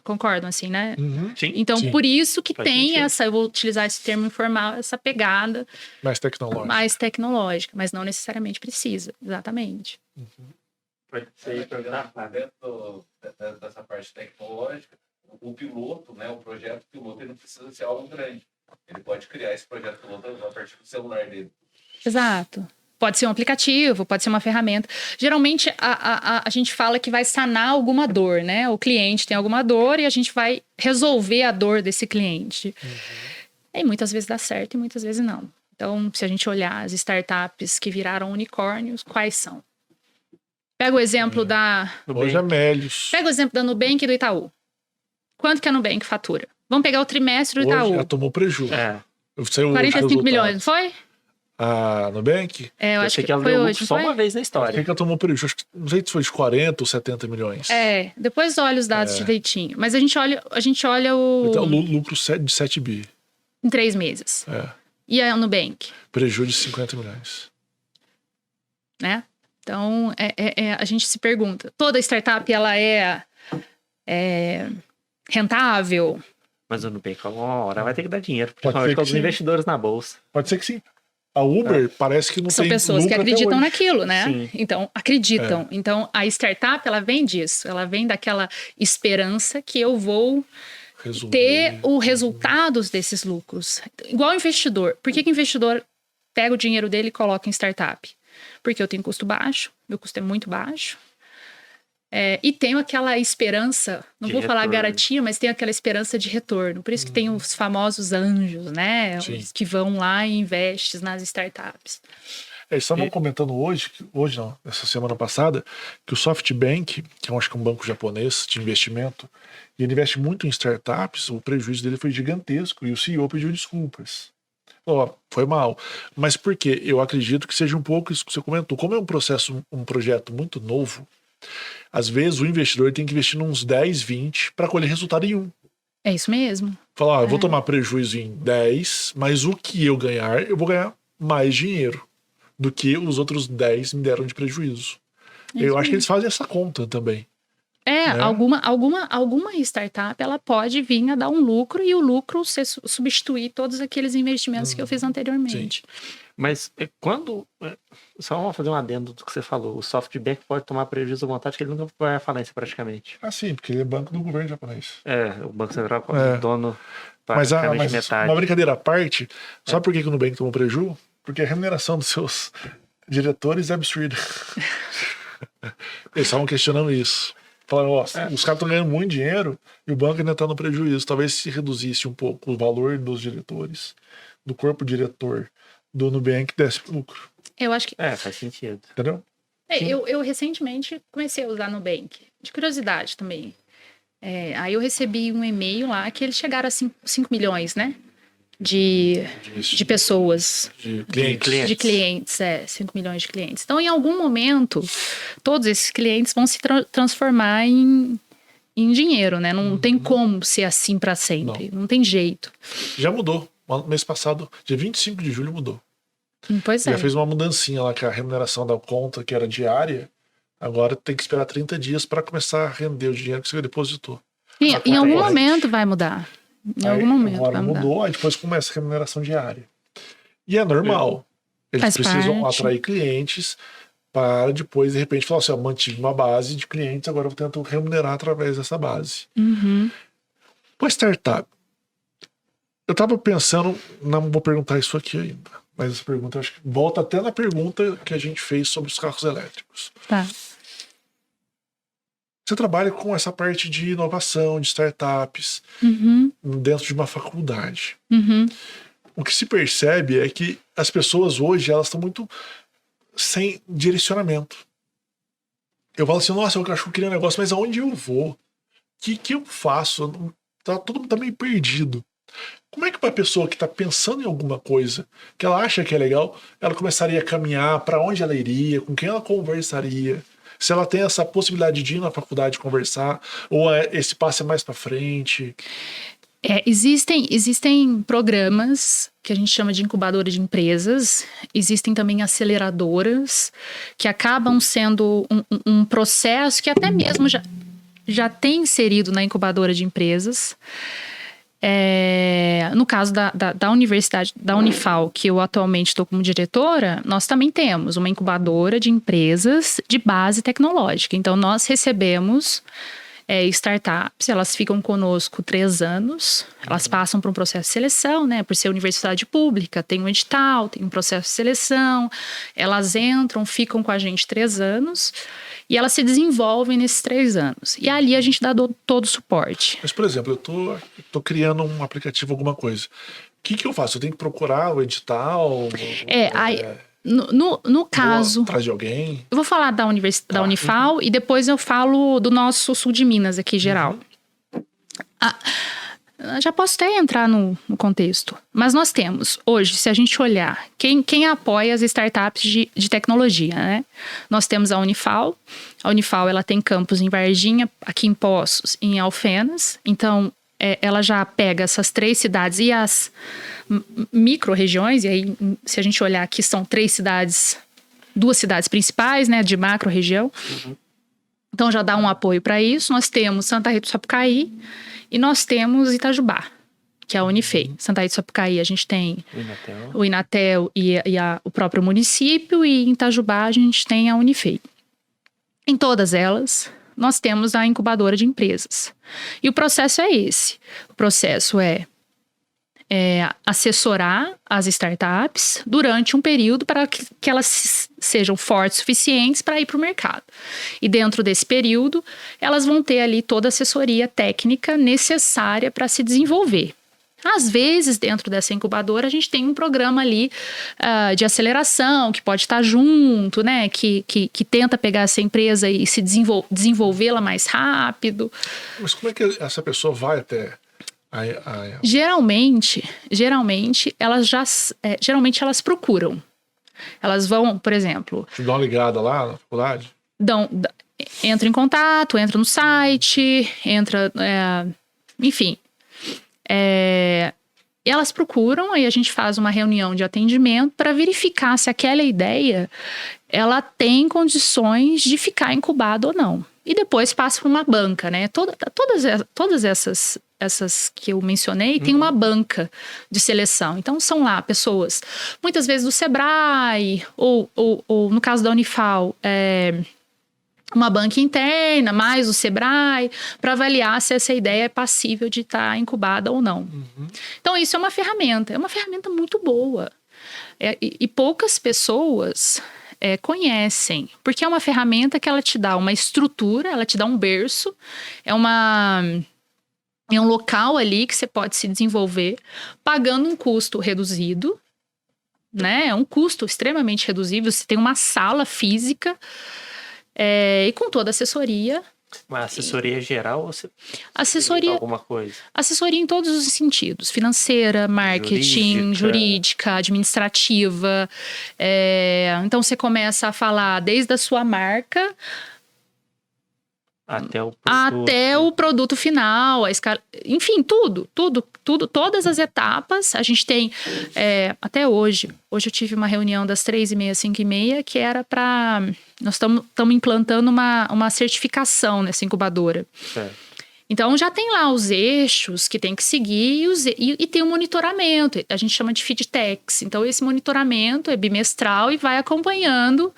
Speaker 3: Concordam assim, né?
Speaker 1: Sim.
Speaker 3: Então,
Speaker 2: Sim.
Speaker 3: por isso que
Speaker 1: Faz
Speaker 3: tem
Speaker 1: sentido.
Speaker 3: essa, eu vou utilizar esse termo informal, essa pegada
Speaker 2: Mais tecnológico.
Speaker 3: mais tecnológica, mas não necessariamente precisa, exatamente.
Speaker 1: Pode ser
Speaker 4: Dentro dessa parte tecnológica, o piloto, né, o projeto piloto, ele não precisa ser algo grande. Ele pode criar esse projeto piloto a partir do celular dele.
Speaker 3: Exato. Pode ser um aplicativo, pode ser uma ferramenta. Geralmente, a gente fala que vai sanar alguma dor, né? O cliente tem alguma dor e a gente vai resolver a dor desse cliente. E muitas vezes dá certo e muitas vezes não. Então, se a gente olhar as startups que viraram unicórnios, quais são? Pega o exemplo
Speaker 2: Hoje é Melios.
Speaker 3: Pega o exemplo da Nubank e do Itaú. Quanto que a Nubank fatura? Vamos pegar o trimestre do
Speaker 2: Hoje
Speaker 3: Itaú.
Speaker 2: já tomou prejuízo.
Speaker 1: É.
Speaker 2: Saiu hoje
Speaker 3: 45
Speaker 2: resultado.
Speaker 3: milhões, não foi?
Speaker 2: A Nubank?
Speaker 3: É, eu
Speaker 1: Eu
Speaker 3: acho
Speaker 1: sei
Speaker 3: que
Speaker 1: ela
Speaker 3: foi
Speaker 1: deu
Speaker 3: hoje,
Speaker 1: lucro
Speaker 3: não
Speaker 1: só
Speaker 3: foi?
Speaker 1: uma vez na
Speaker 2: Por
Speaker 1: história.
Speaker 2: que ela tomou prejuízo? Acho que, não sei se foi de 40 ou 70 milhões.
Speaker 3: Depois olha os dados direitinho. Mas a gente olha o...
Speaker 2: Então, lucro de 7 bi.
Speaker 3: em 3 meses.
Speaker 2: É.
Speaker 3: E a Nubank,
Speaker 2: Prejuízo de 50 milhões.
Speaker 3: né? Então, a gente se pergunta, toda startup, ela é rentável?
Speaker 1: Mas o Nubank, uma hora vai ter que dar dinheiro.
Speaker 2: Pode
Speaker 1: Principalmente
Speaker 2: ser
Speaker 1: com
Speaker 2: que
Speaker 1: os
Speaker 2: sim.
Speaker 1: investidores na bolsa.
Speaker 2: Pode ser que sim. A Uber parece que não
Speaker 3: São
Speaker 2: tem
Speaker 3: pessoas que
Speaker 2: lucro até
Speaker 3: acreditam
Speaker 2: hoje.
Speaker 3: naquilo, né?
Speaker 1: Sim.
Speaker 3: Então, acreditam. Então, a startup, ela vem disso. Ela vem daquela esperança que eu vou
Speaker 2: Resolver.
Speaker 3: ter os resultados desses lucros. Igual o investidor. Por que o investidor pega o dinheiro dele e coloca em startup? Porque eu tenho custo baixo, meu custo é muito baixo. E tenho aquela esperança, não
Speaker 1: De
Speaker 3: vou falar
Speaker 1: retorno.
Speaker 3: garantia, mas tenho aquela esperança de retorno. Por isso que tem os famosos anjos, né?
Speaker 2: Sim.
Speaker 3: Os que vão lá e investem nas startups.
Speaker 2: Eles estavam comentando hoje não, essa semana passada, que o SoftBank, que eu acho que é um banco japonês de investimento, e ele investe muito em startups, o prejuízo dele foi gigantesco e o CEO pediu desculpas. Foi mal. Mas por quê? Eu acredito que seja um pouco isso que você comentou. Como é um projeto muito novo, às vezes o investidor tem que investir uns 10, 20 para colher resultado em um.
Speaker 3: É isso mesmo.
Speaker 2: Falar, eu vou tomar prejuízo em 10, mas o que eu ganhar, eu vou ganhar mais dinheiro do que os outros 10 me deram de prejuízo. Eu acho que eles fazem essa conta também. Né?
Speaker 3: Alguma startup, ela pode vir a dar um lucro e o lucro substituir todos aqueles investimentos que eu fiz anteriormente.
Speaker 1: Mas quando... Só vamos fazer um adendo do que você falou. O SoftBank pode tomar prejuízo à vontade, que ele nunca vai à falência praticamente.
Speaker 2: Ah, sim, porque ele é banco do governo japonês.
Speaker 1: O Banco Central é dono
Speaker 2: Mas
Speaker 1: praticamente metade.
Speaker 2: uma brincadeira à parte, sabe por que o Nubank tomou prejuízo? Porque a remuneração dos seus diretores é absurda. Eles estavam questionando isso. Falaram, os caras estão ganhando muito dinheiro e o banco ainda está no prejuízo. Talvez se reduzisse um pouco o valor dos diretores, do corpo diretor do Nubank, desse lucro.
Speaker 3: Eu acho que...
Speaker 1: Faz sentido.
Speaker 2: Entendeu?
Speaker 3: Eu recentemente comecei a usar Nubank, de curiosidade também. Aí eu recebi um e-mail lá que eles chegaram a 5 milhões, né? De pessoas.
Speaker 2: De clientes.
Speaker 3: De clientes, 5 milhões de clientes. Então, em algum momento, todos esses clientes vão se transformar em dinheiro, né? Não tem como ser assim para sempre. Não tem jeito.
Speaker 2: Já mudou. Mês passado, dia 25 de julho, mudou.
Speaker 3: Pois
Speaker 2: Já fez uma mudancinha lá, que a remuneração da conta, que era diária, agora tem que esperar 30 dias para começar a render o dinheiro que você depositou.
Speaker 3: Em algum momento vai mudar. Em algum momento
Speaker 2: agora
Speaker 3: vai mudar.
Speaker 2: mudou, aí depois começa a remuneração diária. E é normal. Eles precisam atrair clientes para depois, de repente, falar assim, mantive uma base de clientes, agora eu tento remunerar através dessa base. Pô, startup. Eu tava pensando, não vou perguntar isso aqui ainda, mas essa pergunta eu acho que volta até na pergunta que a gente fez sobre os carros elétricos.
Speaker 3: Tá.
Speaker 2: Você trabalha com essa parte de inovação, de startups, dentro de uma faculdade. O que se percebe é que as pessoas hoje, elas estão muito sem direcionamento. eu falo assim, nossa, eu acho que eu queria um negócio, mas aonde eu vou? O que eu faço? Todo mundo tá meio perdido. Como é que uma pessoa que está pensando em alguma coisa, que ela acha que é legal, ela começaria a caminhar, para onde ela iria, com quem ela conversaria? Se ela tem essa possibilidade de ir na faculdade conversar, ou esse passo é mais para frente?
Speaker 3: Existem programas que a gente chama de incubadora de empresas, existem também aceleradoras, que acabam sendo um processo que até mesmo já tem inserido na incubadora de empresas. No caso da Universidade, da Unifal, que eu atualmente estou como diretora, nós também temos uma incubadora de empresas de base tecnológica. Então, nós recebemos startups, elas ficam conosco 3 anos, elas passam por um processo de seleção, né? Por ser universidade pública, tem um edital, tem um processo de seleção, elas entram, ficam com a gente 3 anos e elas se desenvolvem nesses 3 anos. E ali a gente dá todo o suporte.
Speaker 2: Mas, por exemplo, eu tô criando um aplicativo, alguma coisa. O que eu faço? Eu tenho que procurar o edital?
Speaker 3: No caso...
Speaker 2: Vou atrás de alguém?
Speaker 3: Eu vou falar da Unifal e depois eu falo do nosso sul de Minas aqui, geral. Já posso até entrar no contexto. Mas nós temos, hoje, se a gente olhar, quem apoia as startups de tecnologia, né? Nós temos a Unifal. A Unifal, ela tem campus em Varginha, aqui em Poços e em Alfenas. Então, ela já pega essas 3 cidades e as micro-regiões. E aí, se a gente olhar aqui, são 3 cidades, 2 cidades principais, né? De macro-região. Então, já dá um apoio para isso. Nós temos Santa Rita do Sapucaí. E nós temos Itajubá, que é a Unifei. Santa Rita do Sapucaí, a gente tem o Inatel e o próprio município, e em Itajubá a gente tem a Unifei. Em todas elas, nós temos a incubadora de empresas. E o processo é esse. O processo é assessorar as startups durante um período para que elas sejam fortes o suficientes para ir para o mercado. E dentro desse período, elas vão ter ali toda a assessoria técnica necessária para se desenvolver. Às vezes, dentro dessa incubadora, a gente tem um programa ali de aceleração, que pode estar junto, né? Que tenta pegar essa empresa e se desenvolvê-la mais rápido.
Speaker 2: Mas como é que essa pessoa vai até...
Speaker 3: Geralmente elas procuram. Elas vão, por exemplo...
Speaker 2: Te dão uma ligada lá na faculdade?
Speaker 3: Entra em contato, entra no site, enfim. Elas procuram, aí a gente faz uma reunião de atendimento para verificar se aquela ideia ela tem condições de ficar incubada ou não. E depois passa por uma banca, né? Todas essas que eu mencionei, tem uma banca de seleção. Então, são lá pessoas, muitas vezes do Sebrae, ou no caso da Unifal, uma banca interna, mais o Sebrae, para avaliar se essa ideia é passível de estar incubada ou não. Então, isso é uma ferramenta muito boa. E poucas pessoas conhecem, porque é uma ferramenta que ela te dá uma estrutura, ela te dá um berço, é um local ali que você pode se desenvolver pagando um custo reduzido, né? É um custo extremamente reduzido. Você tem uma sala física e com toda a assessoria.
Speaker 1: Uma assessoria geral ou você
Speaker 3: assessoria
Speaker 1: alguma coisa?
Speaker 3: Assessoria em todos os sentidos: financeira, marketing, jurídica, administrativa. Então você começa a falar desde a sua marca até o produto final, a escala, enfim, tudo, todas as etapas. A gente tem, até hoje eu tive uma reunião das 3h30 às 5h30, que era para, nós estamos implantando uma certificação nessa incubadora.
Speaker 1: Certo.
Speaker 3: Então já tem lá os eixos que tem que seguir e tem um monitoramento, a gente chama de feedtechs. Então esse monitoramento é bimestral e vai acompanhando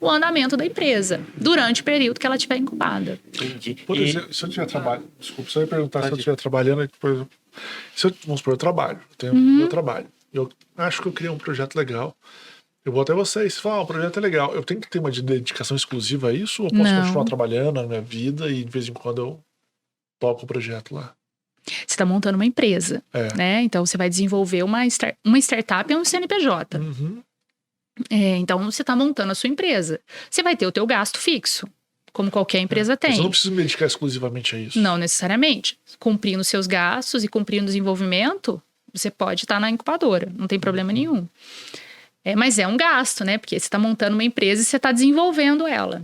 Speaker 3: o andamento da empresa durante o período que ela estiver incubada.
Speaker 1: Entendi.
Speaker 2: Por exemplo, se eu estiver trabalhando, desculpa, só ia perguntar se eu estiver trabalhando, vamos supor, eu trabalho, eu tenho meu trabalho, eu acho que eu criei um projeto legal, eu vou até vocês, falam, o projeto é legal, eu tenho que ter uma dedicação exclusiva a isso, ou posso continuar trabalhando na minha vida e de vez em quando eu toco o projeto lá?
Speaker 3: Você está montando uma empresa, né? Então você vai desenvolver uma startup, é um CNPJ. Então você está montando a sua empresa. Você vai ter o teu gasto fixo, como qualquer empresa
Speaker 2: Mas
Speaker 3: tem.
Speaker 2: eu não preciso me dedicar exclusivamente a isso.
Speaker 3: Não necessariamente. Cumprindo seus gastos e cumprindo o desenvolvimento, você pode estar na incubadora, não tem problema nenhum. Mas é um gasto, né? Porque você está montando uma empresa e você está desenvolvendo ela.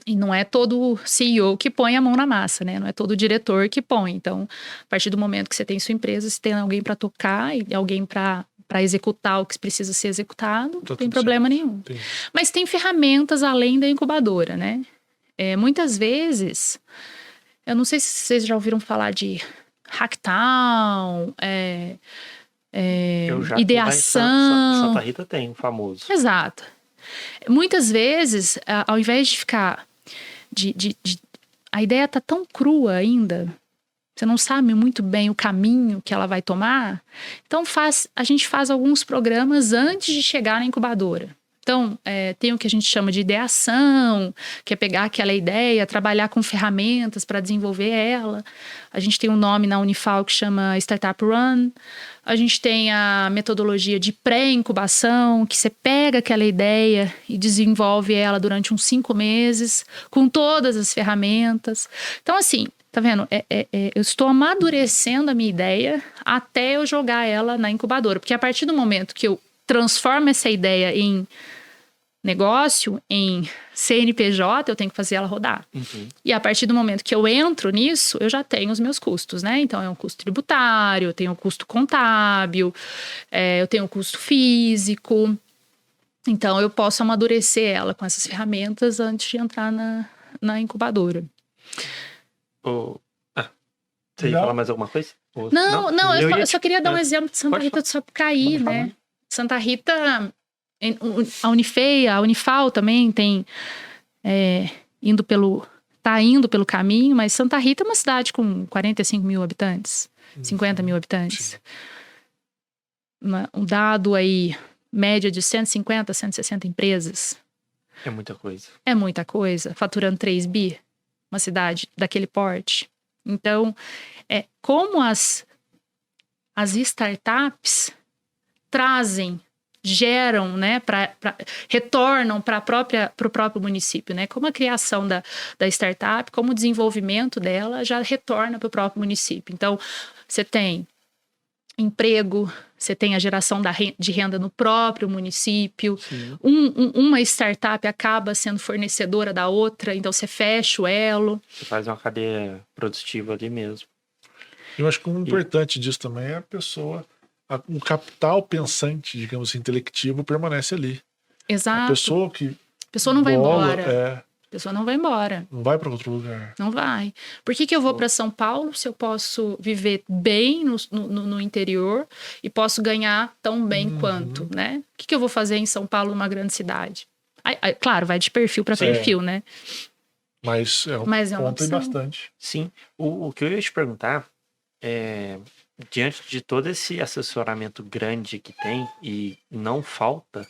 Speaker 3: E não é todo CEO que põe a mão na massa, né? Não é todo diretor que põe. Então, a partir do momento que você tem sua empresa, você tem alguém para tocar e alguém para executar o que precisa ser executado, não tem problema nenhum.
Speaker 2: Entendi.
Speaker 3: Mas tem ferramentas além da incubadora, né? Muitas vezes, eu não sei se vocês já ouviram falar de Hacktown,
Speaker 1: Eu já
Speaker 3: ideação.
Speaker 1: Santa Rita tem um famoso.
Speaker 3: Exato. Muitas vezes, ao invés de ficar... a ideia tá tão crua ainda, você não sabe muito bem o caminho que ela vai tomar, então a gente faz alguns programas antes de chegar na incubadora. Então, tem o que a gente chama de ideação, que é pegar aquela ideia, trabalhar com ferramentas para desenvolver ela. A gente tem um nome na Unifal que chama Startup Run. A gente tem a metodologia de pré-incubação, que você pega aquela ideia e desenvolve ela durante uns 5 meses, com todas as ferramentas. Então, assim, tá vendo? Eu estou amadurecendo a minha ideia até eu jogar ela na incubadora. Porque a partir do momento que eu transformo essa ideia em negócio, em CNPJ, eu tenho que fazer ela rodar.
Speaker 1: Uhum.
Speaker 3: E a partir do momento que eu entro nisso, eu já tenho os meus custos, né? Então, é um custo tributário, eu tenho um custo contábil, eu tenho um custo físico. Então, eu posso amadurecer ela com essas ferramentas antes de entrar na incubadora.
Speaker 1: Você ia falar mais alguma coisa?
Speaker 3: Não, eu só queria dar um exemplo de Santa Rita só para cair, né? Santa Rita, a Unifei, a Unifal também tem tá indo pelo caminho, mas Santa Rita é uma cidade com 45 mil habitantes, 50 mil habitantes. Um dado aí, média de 150, 160 empresas.
Speaker 1: É muita coisa.
Speaker 3: É muita coisa, faturando 3 bi, uma cidade daquele porte. Então, como as startups geram, né, retornam para o próprio município, né? Como a criação da startup, como o desenvolvimento dela já retorna para o próprio município. Então, você tem emprego, você tem a geração de renda no próprio município. Uma startup acaba sendo fornecedora da outra, então você fecha o elo.
Speaker 1: Você faz uma cadeia produtiva ali mesmo.
Speaker 2: Eu acho que o importante disso também é a pessoa, o capital pensante, digamos, intelectivo, permanece ali.
Speaker 3: Exato.
Speaker 2: A pessoa
Speaker 3: não vai embora.
Speaker 2: A
Speaker 3: pessoa não vai embora.
Speaker 2: Não vai para outro lugar.
Speaker 3: Não vai. Por que eu vou para São Paulo se eu posso viver bem no interior e posso ganhar tão bem quanto, né? O que eu vou fazer em São Paulo, numa grande cidade? Claro, vai de perfil para perfil, né?
Speaker 2: Mas ponto e bastante.
Speaker 1: Sim. O que eu ia te perguntar diante de todo esse assessoramento grande que tem e não falta,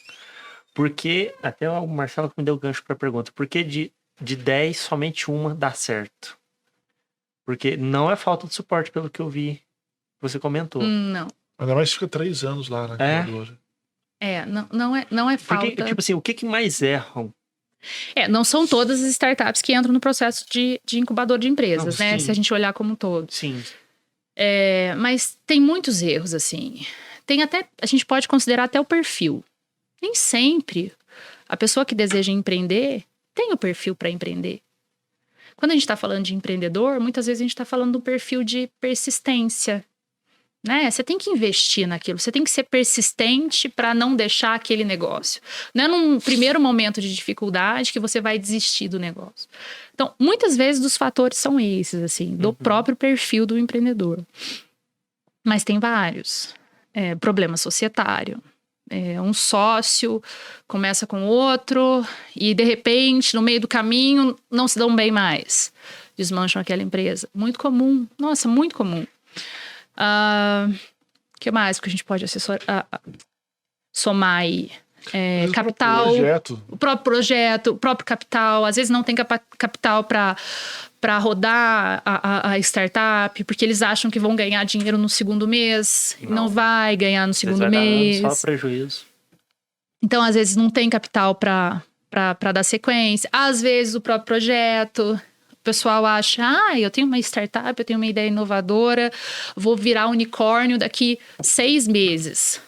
Speaker 1: porque até o Marcelo me deu o gancho para a pergunta, por que de 10 somente uma dá certo? Porque não é falta de suporte, pelo que eu vi, você comentou.
Speaker 3: Não.
Speaker 2: Ainda mais fica 3 anos lá na incubadora.
Speaker 3: Não é falta.
Speaker 1: Porque, tipo assim, o que mais erram?
Speaker 3: Não são todas as startups que entram no processo de incubador de empresas, né?
Speaker 1: Sim.
Speaker 3: Se a gente olhar como um todo.
Speaker 1: Sim.
Speaker 3: Mas tem muitos erros, assim. A gente pode considerar até o perfil. Nem sempre a pessoa que deseja empreender tem o perfil para empreender. Quando a gente está falando de empreendedor, muitas vezes a gente está falando do perfil de persistência, né? Você tem que investir naquilo, você tem que ser persistente para não deixar aquele negócio. Não é num primeiro momento de dificuldade que você vai desistir do negócio. Então, muitas vezes os fatores são esses, assim, do próprio perfil do empreendedor. Mas tem vários. Problema societário. Um sócio começa com outro e, de repente, no meio do caminho, não se dão bem mais. Desmancham aquela empresa. Muito comum. Nossa, muito comum. O que mais que a gente pode somar aí? Capital. O próprio projeto, o próprio capital. Às vezes não tem capital para rodar a startup, porque eles acham que vão ganhar dinheiro no segundo mês. Não vai ganhar no segundo mês.
Speaker 1: Só prejuízo.
Speaker 3: Então, às vezes, não tem capital para para dar sequência. Às vezes o próprio projeto, o pessoal acha, eu tenho uma startup, eu tenho uma ideia inovadora, vou virar unicórnio daqui 6 meses.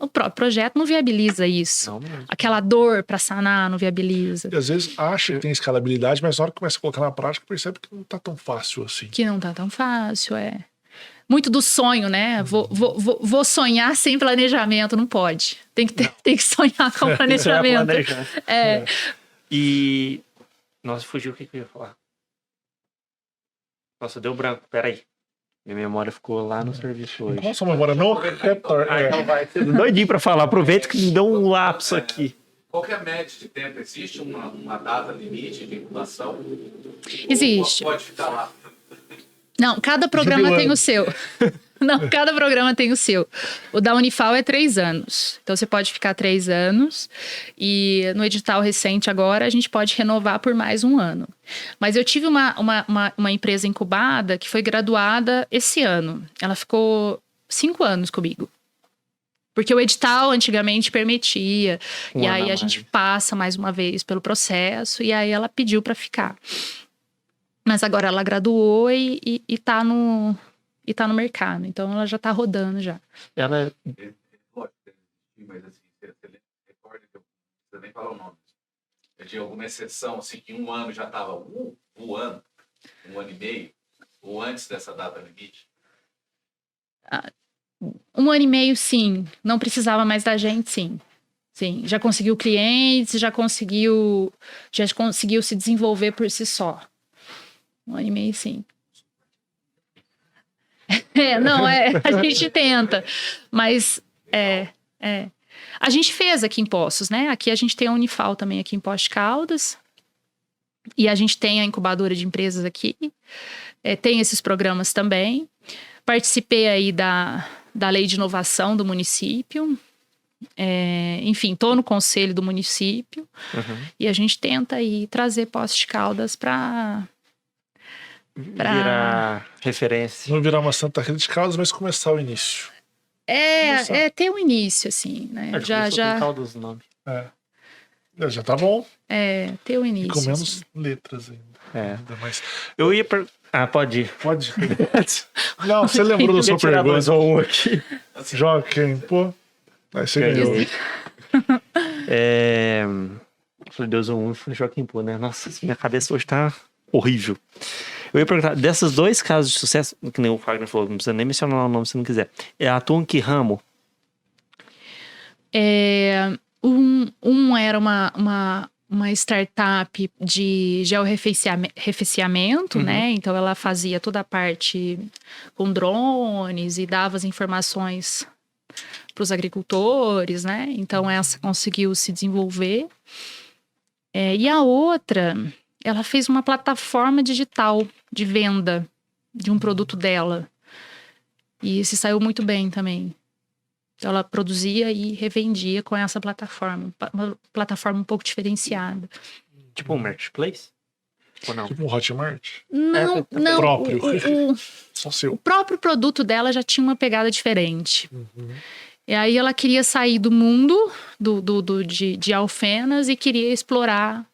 Speaker 3: O próprio projeto não viabiliza isso.
Speaker 1: Não mesmo.
Speaker 3: Aquela dor para sanar não viabiliza.
Speaker 2: E às vezes acha que tem escalabilidade, mas na hora que começa a colocar na prática, percebe que não tá tão fácil assim.
Speaker 3: Que não tá tão fácil, Muito do sonho, né? Vou sonhar sem planejamento, não pode. Tem que sonhar com planejamento.
Speaker 1: E... Nossa, fugiu o que eu ia falar. Nossa, deu branco, peraí. Minha memória ficou lá no serviço hoje.
Speaker 2: Nossa, memória não retorna.
Speaker 1: Então vai ser doidinho pra falar. Aproveita que me deu um lapso aqui.
Speaker 4: Qual que é a média de tempo? Existe uma data limite de incubação?
Speaker 3: Existe.
Speaker 4: Ou pode ficar lá?
Speaker 3: Não, cada programa tem o seu. Não, cada programa tem o seu. O da Unifal é 3 anos. Então, você pode ficar 3 anos. E no edital recente agora, a gente pode renovar por mais 1 ano. Mas eu tive uma empresa incubada que foi graduada esse ano. Ela ficou 5 anos comigo. Porque o edital antigamente permitia. E aí a gente passa mais uma vez pelo processo. E aí ela pediu para ficar. Mas agora ela graduou e tá no mercado. Então ela já tá rodando já.
Speaker 1: Ela
Speaker 4: Mas assim, você recorda que eu não precisa nem falar o nome. Eu tinha alguma exceção, assim, que 1 ano já estava voando, 1 ano e meio, ou antes dessa data limite?
Speaker 3: 1 ano e meio, sim. Não precisava mais da gente, sim. Sim, já conseguiu clientes, já conseguiu se desenvolver por si só. 1 ano e meio, sim. A gente tenta, mas a gente fez aqui em Poços, né? Aqui a gente tem a Unifal também aqui em Poços de Caldas, e a gente tem a incubadora de empresas aqui, tem esses programas também. Participei aí da lei de inovação do município, enfim, estou no conselho do município, e a gente tenta aí trazer Poços de Caldas para
Speaker 1: virar referência.
Speaker 2: Não virar uma Santa Rita de Caldas, mas começar o início.
Speaker 3: Ter um início, assim, né?
Speaker 1: Já Caldas o nome.
Speaker 2: Já tá bom.
Speaker 3: Ter um início.
Speaker 2: E com menos
Speaker 3: assim.
Speaker 2: letras ainda. Ainda mais.
Speaker 1: Eu ia pode ir.
Speaker 2: Pode. Não, você lembrou da sua pergunta.
Speaker 1: 2 ou 1 aqui.
Speaker 2: Joaquim, pô. Aí você ganhou.
Speaker 1: Eu falei 2 ou 1, eu falei Joaquim, pô, né? Nossa, minha cabeça hoje tá horrível. Eu ia perguntar, desses 2 casos de sucesso, que nem o Fagner falou, não precisa nem mencionar o nome se não quiser. Atuam em que ramo?
Speaker 3: Era uma startup de georreferenciamento, né? Então, ela fazia toda a parte com drones e dava as informações para os agricultores, né? Então, essa conseguiu se desenvolver. E a outra, ela fez uma plataforma digital de venda de um produto dela. E se saiu muito bem também. Então, ela produzia e revendia com essa plataforma. Uma plataforma um pouco diferenciada.
Speaker 1: Tipo um marketplace? Ou não?
Speaker 2: Tipo um Hotmart?
Speaker 3: Não.
Speaker 2: Próprio. Só seu.
Speaker 3: O próprio produto dela já tinha uma pegada diferente. E aí ela queria sair do mundo de Alfenas e queria explorar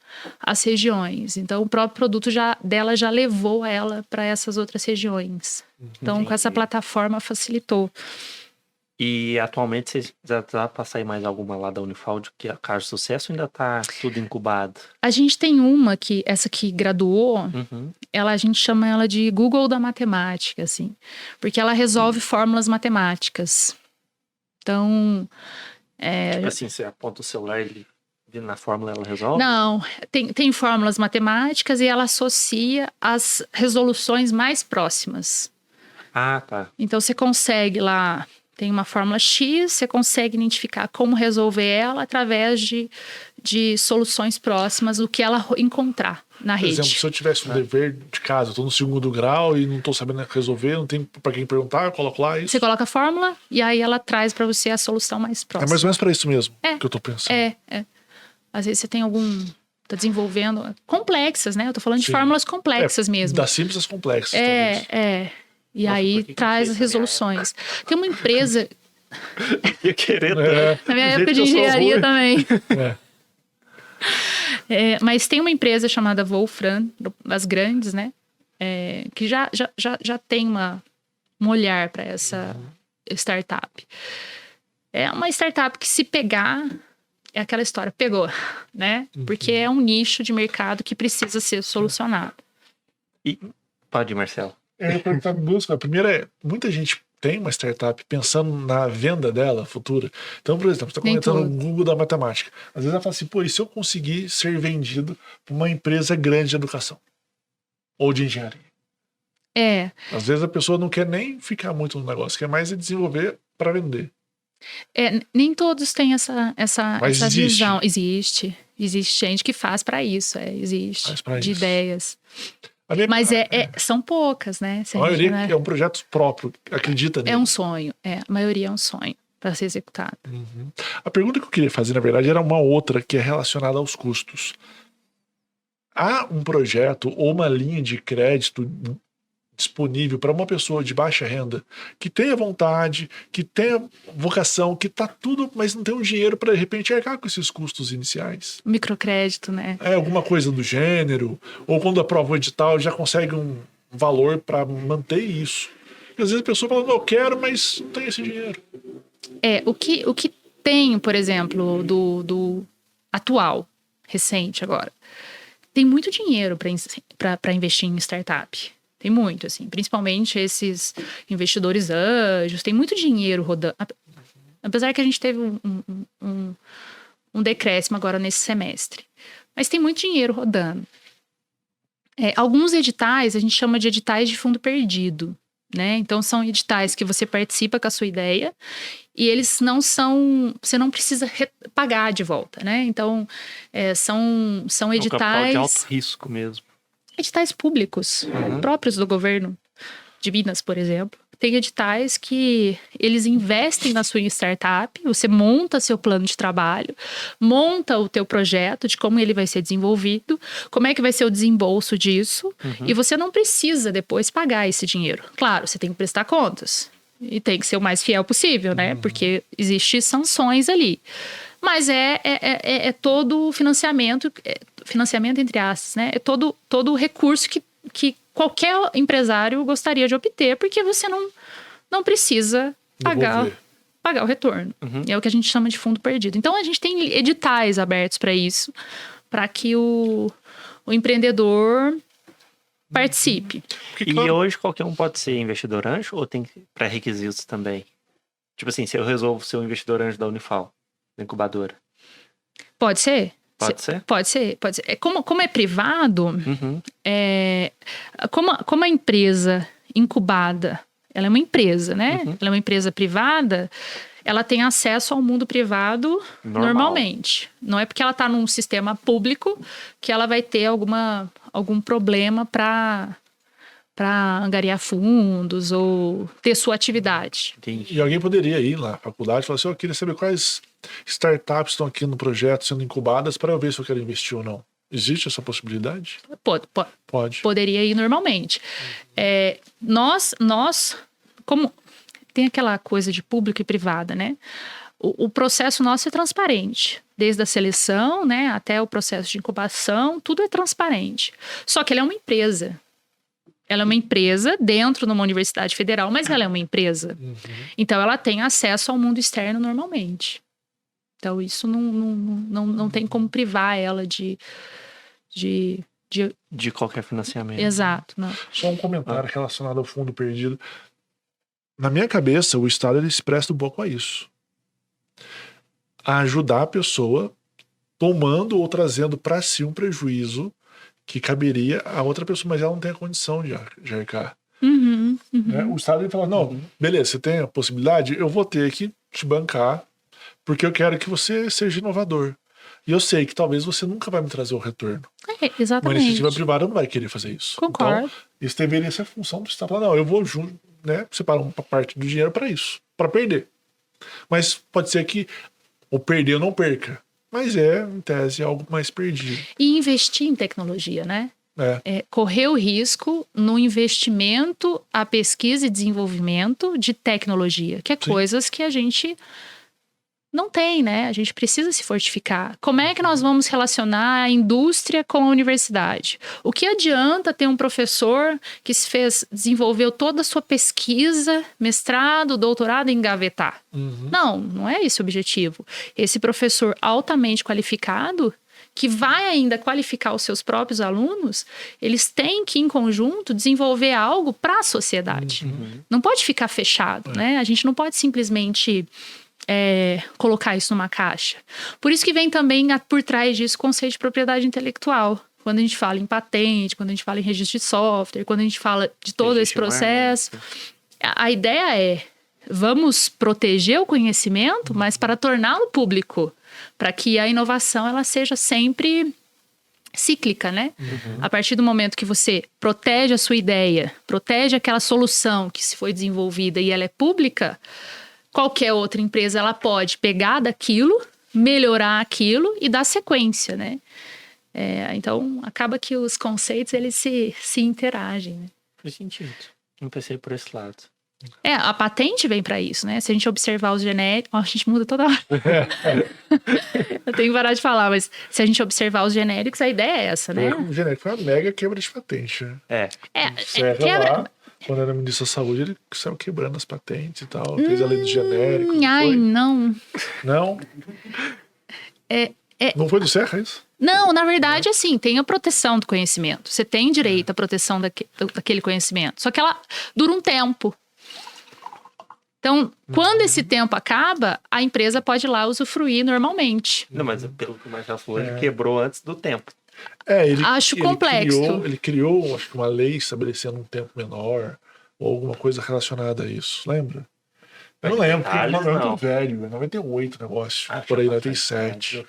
Speaker 3: as regiões. Então, o próprio produto dela já levou ela para essas outras regiões. Então, com essa plataforma facilitou.
Speaker 1: E atualmente você já dá para sair mais alguma lá da Unifal de que a caso de sucesso ainda tá tudo incubado?
Speaker 3: A gente tem uma essa que graduou, a gente chama ela de Google da matemática, assim, porque ela resolve fórmulas matemáticas. Então,
Speaker 1: tipo assim, você aponta o celular e na fórmula ela resolve?
Speaker 3: Não, tem fórmulas matemáticas e ela associa as resoluções mais próximas.
Speaker 1: Ah, tá.
Speaker 3: Então, você consegue lá, tem uma fórmula X, você consegue identificar como resolver ela através de soluções próximas do que ela encontrar na rede.
Speaker 2: Por exemplo, se eu tivesse um dever de casa, eu tô no 2º grau e não tô sabendo resolver, não tem para quem perguntar, eu coloco lá isso.
Speaker 3: Você coloca a fórmula e aí ela traz para você a solução mais próxima.
Speaker 2: É mais ou menos para isso mesmo que eu tô pensando.
Speaker 3: Às vezes você tem tá desenvolvendo complexas, né? Eu tô falando de fórmulas complexas mesmo.
Speaker 2: Das simples às complexas.
Speaker 3: E aí traz as resoluções. Tem uma empresa...
Speaker 1: ia querer
Speaker 3: Na minha época de engenharia também. Mas tem uma empresa chamada Wolfram, das grandes, né? Que já tem um olhar para essa startup. É uma startup que, se pegar, é aquela história, pegou, né? Porque é um nicho de mercado que precisa ser solucionado.
Speaker 1: Pode ir, Marcelo.
Speaker 2: A primeira é, muita gente tem uma startup pensando na venda dela futura. Então, por exemplo, você está comentando o Google da matemática. Às vezes ela fala assim, pô, e se eu conseguir ser vendido para uma empresa grande de educação? Ou de engenharia? Às vezes a pessoa não quer nem ficar muito no negócio, quer mais desenvolver para vender.
Speaker 3: Nem todos têm essa
Speaker 2: Mas
Speaker 3: visão. Existe gente que faz para isso, existe, de ideias. Mas são poucas, né?
Speaker 2: A maioria é um projeto próprio, acredita nele.
Speaker 3: É um sonho, a maioria é um sonho para ser executado.
Speaker 2: A pergunta que eu queria fazer, na verdade, era uma outra que é relacionada aos custos. Há um projeto ou uma linha de crédito disponível para uma pessoa de baixa renda que tenha vontade, que tenha vocação, que tá tudo, mas não tem um dinheiro para de repente arcar com esses custos iniciais?
Speaker 3: Microcrédito, né?
Speaker 2: Alguma coisa do gênero, ou quando aprova o edital já consegue um valor para manter isso. Porque às vezes a pessoa fala, não, eu quero, mas não tem esse dinheiro.
Speaker 3: O que tem, por exemplo, do atual, recente agora, tem muito dinheiro para investir em startup. Tem muito, assim. Principalmente esses investidores anjos. Tem muito dinheiro rodando. Apesar que a gente teve um decréscimo agora nesse semestre. Mas tem muito dinheiro rodando. Alguns editais, a gente chama de editais de fundo perdido, né? Então, são editais que você participa com a sua ideia e eles não são... Você não precisa pagar de volta, né? Então, são editais...
Speaker 1: Um capital de alto risco mesmo.
Speaker 3: Editais públicos, próprios do governo de Minas, por exemplo. Tem editais que eles investem na sua startup, você monta seu plano de trabalho, monta o teu projeto de como ele vai ser desenvolvido, como é que vai ser o desembolso disso, e você não precisa depois pagar esse dinheiro. Claro, você tem que prestar contas e tem que ser o mais fiel possível, né? Porque existem sanções ali. Mas é todo o financiamento entre aspas, né? É todo o recurso que qualquer empresário gostaria de obter, porque você não precisa pagar o retorno. É o que a gente chama de fundo perdido. Então, a gente tem editais abertos para isso, para que o empreendedor participe.
Speaker 1: E hoje qualquer um pode ser investidor anjo ou tem pré-requisitos também? Tipo assim, se eu resolvo ser um investidor anjo da Unifal, da incubadora.
Speaker 3: Pode ser?
Speaker 1: Pode ser?
Speaker 3: Pode ser. Como é privado, como a empresa incubada, ela é uma empresa, né? Ela é uma empresa privada, ela tem acesso ao mundo privado normalmente. Não é porque ela está num sistema público que ela vai ter algum problema para angariar fundos ou ter sua atividade.
Speaker 2: Entendi. E alguém poderia ir lá na faculdade e falar assim, eu queria saber quais startups estão aqui no projeto sendo incubadas para eu ver se eu quero investir ou não. Existe essa possibilidade?
Speaker 3: Pode. Poderia ir normalmente. Nós, como tem aquela coisa de público e privada, né? O processo nosso é transparente. Desde a seleção, né, até o processo de incubação, tudo é transparente. Só que ela é uma empresa. Ela é uma empresa dentro de uma universidade federal, mas ela é uma empresa. Então, ela tem acesso ao mundo externo normalmente. Então, isso não tem como privar ela de
Speaker 1: qualquer financiamento.
Speaker 3: Exato. Não.
Speaker 2: Só um comentário relacionado ao fundo perdido. Na minha cabeça, o Estado ele se presta um pouco a isso. A ajudar a pessoa tomando ou trazendo para si um prejuízo que caberia a outra pessoa, mas ela não tem a condição de arcar. Né? O Estado ele fala, não, beleza, você tem a possibilidade, eu vou ter que te bancar, porque eu quero que você seja inovador. E eu sei que talvez você nunca vai me trazer o retorno.
Speaker 3: Exatamente.
Speaker 2: Uma iniciativa privada não vai querer fazer isso.
Speaker 3: Concordo.
Speaker 2: Então, isso deveria ser a função do Estado. Falar, não, eu vou junto, né, separar uma parte do dinheiro para isso, para perder. Mas pode ser que ou perder ou não perca. Mas em tese, algo mais perdido.
Speaker 3: E investir em tecnologia, né? Correr o risco no investimento, a pesquisa e desenvolvimento de tecnologia, que é coisas que a gente Não tem, né? A gente precisa se fortificar. Como é que nós vamos relacionar a indústria com a universidade? O que adianta ter um professor que desenvolveu toda a sua pesquisa, mestrado, doutorado, e engavetar? Não é esse o objetivo. Esse professor altamente qualificado, que vai ainda qualificar os seus próprios alunos, eles têm que, em conjunto, desenvolver algo para a sociedade. Não pode ficar fechado, né? A gente não pode simplesmente colocar isso numa caixa. Por isso que vem também por trás disso o conceito de propriedade intelectual. Quando a gente fala em patente, quando a gente fala em registro de software, quando a gente fala de todo esse processo, a ideia é: vamos proteger o conhecimento, mas para torná-lo público, para que a inovação ela seja sempre cíclica, né? A partir do momento que você protege a sua ideia, protege aquela solução que se foi desenvolvida e ela é pública, qualquer outra empresa ela pode pegar daquilo, melhorar aquilo e dar sequência, né? Então, acaba que os conceitos eles se interagem, né?
Speaker 1: Faz sentido. Não pensei por esse lado.
Speaker 3: A patente vem para isso, né? Se a gente observar os genéricos... a gente muda toda hora. Eu tenho que parar de falar, mas se a gente observar os genéricos, a ideia é essa, né?
Speaker 2: O genérico foi uma mega quebra de patente, né?
Speaker 3: Quebra...
Speaker 2: Lá, quando era ministro da Saúde, ele saiu quebrando as patentes e tal. Fez a lei do genérico.
Speaker 3: Não.
Speaker 2: Não? Não foi do Serra isso?
Speaker 3: Não, na verdade, assim, tem a proteção do conhecimento. Você tem direito à proteção daquele conhecimento. Só que ela dura um tempo. Então, quando esse tempo acaba, a empresa pode ir lá usufruir normalmente.
Speaker 1: Não, mas pelo que o Marcelo falou, ele quebrou antes do tempo.
Speaker 3: Acho complexo.
Speaker 2: Ele criou, acho que uma lei estabelecendo um tempo menor, ou alguma coisa relacionada a isso, lembra? Eu não lembro, porque
Speaker 1: detalhes,
Speaker 2: não é
Speaker 1: não.
Speaker 2: tão velho, é 98 o negócio, por aí, 97.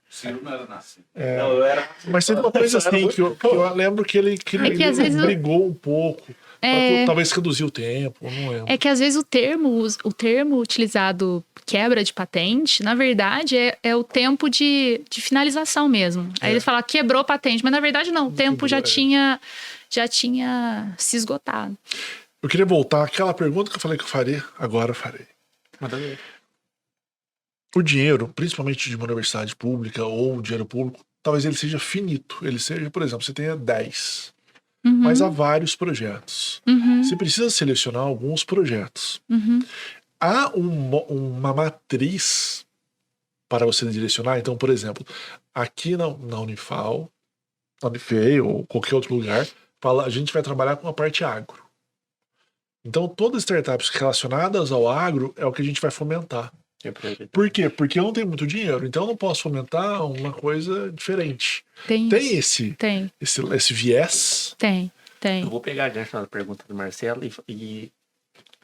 Speaker 4: Ciro não era nascido.
Speaker 1: Não, eu era...
Speaker 2: Mas tem uma coisa assim, que eu lembro que ele
Speaker 3: às vezes
Speaker 2: brigou um pouco, pra talvez reduzir o tempo, eu não lembro.
Speaker 3: É que às vezes o termo utilizado, quebra de patente, na verdade é o tempo de finalização mesmo. Aí ele fala quebrou patente, mas na verdade não, o tempo já tinha se esgotado.
Speaker 2: Eu queria voltar àquela pergunta que eu falei que eu faria, agora eu farei.
Speaker 1: Manda ver.
Speaker 2: O dinheiro, principalmente de uma universidade pública ou dinheiro público, talvez ele seja finito. Ele seja, por exemplo, você tenha 10, mas há vários projetos. Você precisa selecionar alguns projetos. Há uma matriz para você direcionar. Então, por exemplo, aqui na Unifal, na Unifei ou qualquer outro lugar, a gente vai trabalhar com a parte agro. Então, todas as startups relacionadas ao agro é o que a gente vai fomentar. Por quê? Porque eu não tenho muito dinheiro, então eu não posso fomentar uma coisa diferente. Tem esse viés?
Speaker 3: Tem.
Speaker 1: Eu vou pegar a gancho na pergunta do Marcelo e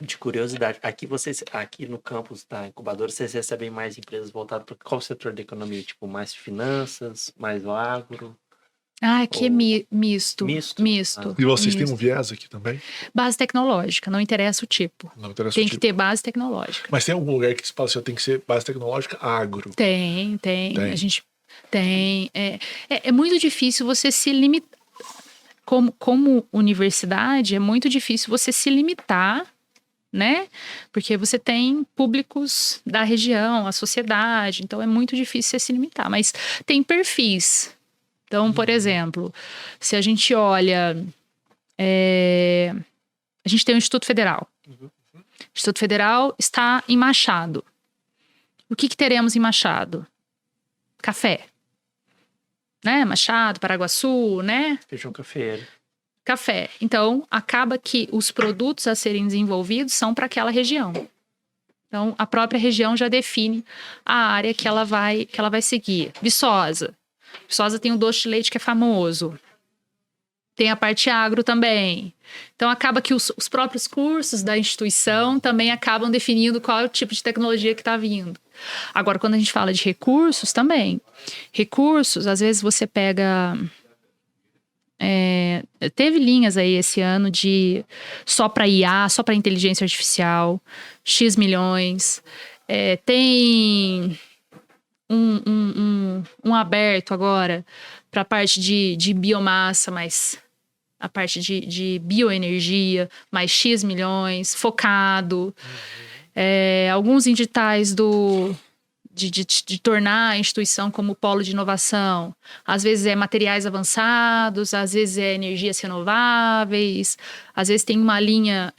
Speaker 1: de curiosidade, aqui no campus da incubadora, vocês recebem mais empresas voltadas para qual setor da economia? Tipo, mais finanças, mais o agro?
Speaker 3: Aqui é misto.
Speaker 2: E vocês têm um viés aqui também?
Speaker 3: Base tecnológica, não interessa o tipo.
Speaker 2: Não interessa
Speaker 3: tem
Speaker 2: o
Speaker 3: que
Speaker 2: tipo.
Speaker 3: ter base tecnológica.
Speaker 2: Mas tem algum lugar que se fala assim, tem que ser base tecnológica agro?
Speaker 3: Tem. A gente tem. É muito difícil você se limitar. Como universidade, é muito difícil você se limitar, né? Porque você tem públicos da região, a sociedade, então é muito difícil você se limitar. Mas tem perfis. Então, por exemplo, se a gente olha... a gente tem o Instituto Federal. O Instituto Federal está em Machado. O que teremos em Machado? Café. Né? Machado, Paraguaçu, né?
Speaker 1: Feijão cafeiro.
Speaker 3: Café. Então, acaba que os produtos a serem desenvolvidos são para aquela região. Então, a própria região já define a área que ela vai seguir. Viçosa. Viçosa tem o doce de leite que é famoso. Tem a parte agro também. Então, acaba que os próprios cursos da instituição também acabam definindo qual é o tipo de tecnologia que está vindo. Agora, quando a gente fala de recursos, também. Recursos, às vezes você pega... teve linhas aí esse ano de só para IA, só para inteligência artificial, X milhões. Tem... Um aberto agora para a parte de biomassa, mas a parte de bioenergia, mais X milhões, focado. Alguns editais de tornar a instituição como polo de inovação. Às vezes é materiais avançados, às vezes é energias renováveis, às vezes tem uma linha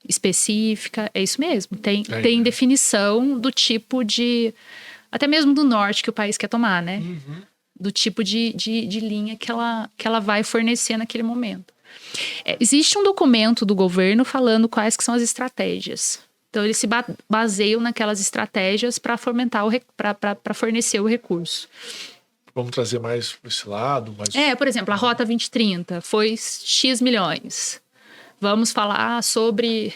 Speaker 3: específica. É isso mesmo, tem definição do tipo de... Até mesmo do norte que o país quer tomar, né? Do tipo de linha que ela vai fornecer naquele momento. Existe um documento do governo falando quais que são as estratégias. Então, eles se baseiam naquelas estratégias para fomentar, para fornecer o recurso.
Speaker 2: Vamos trazer mais esse lado?
Speaker 3: Por exemplo, a Rota 2030 foi X milhões. Vamos falar sobre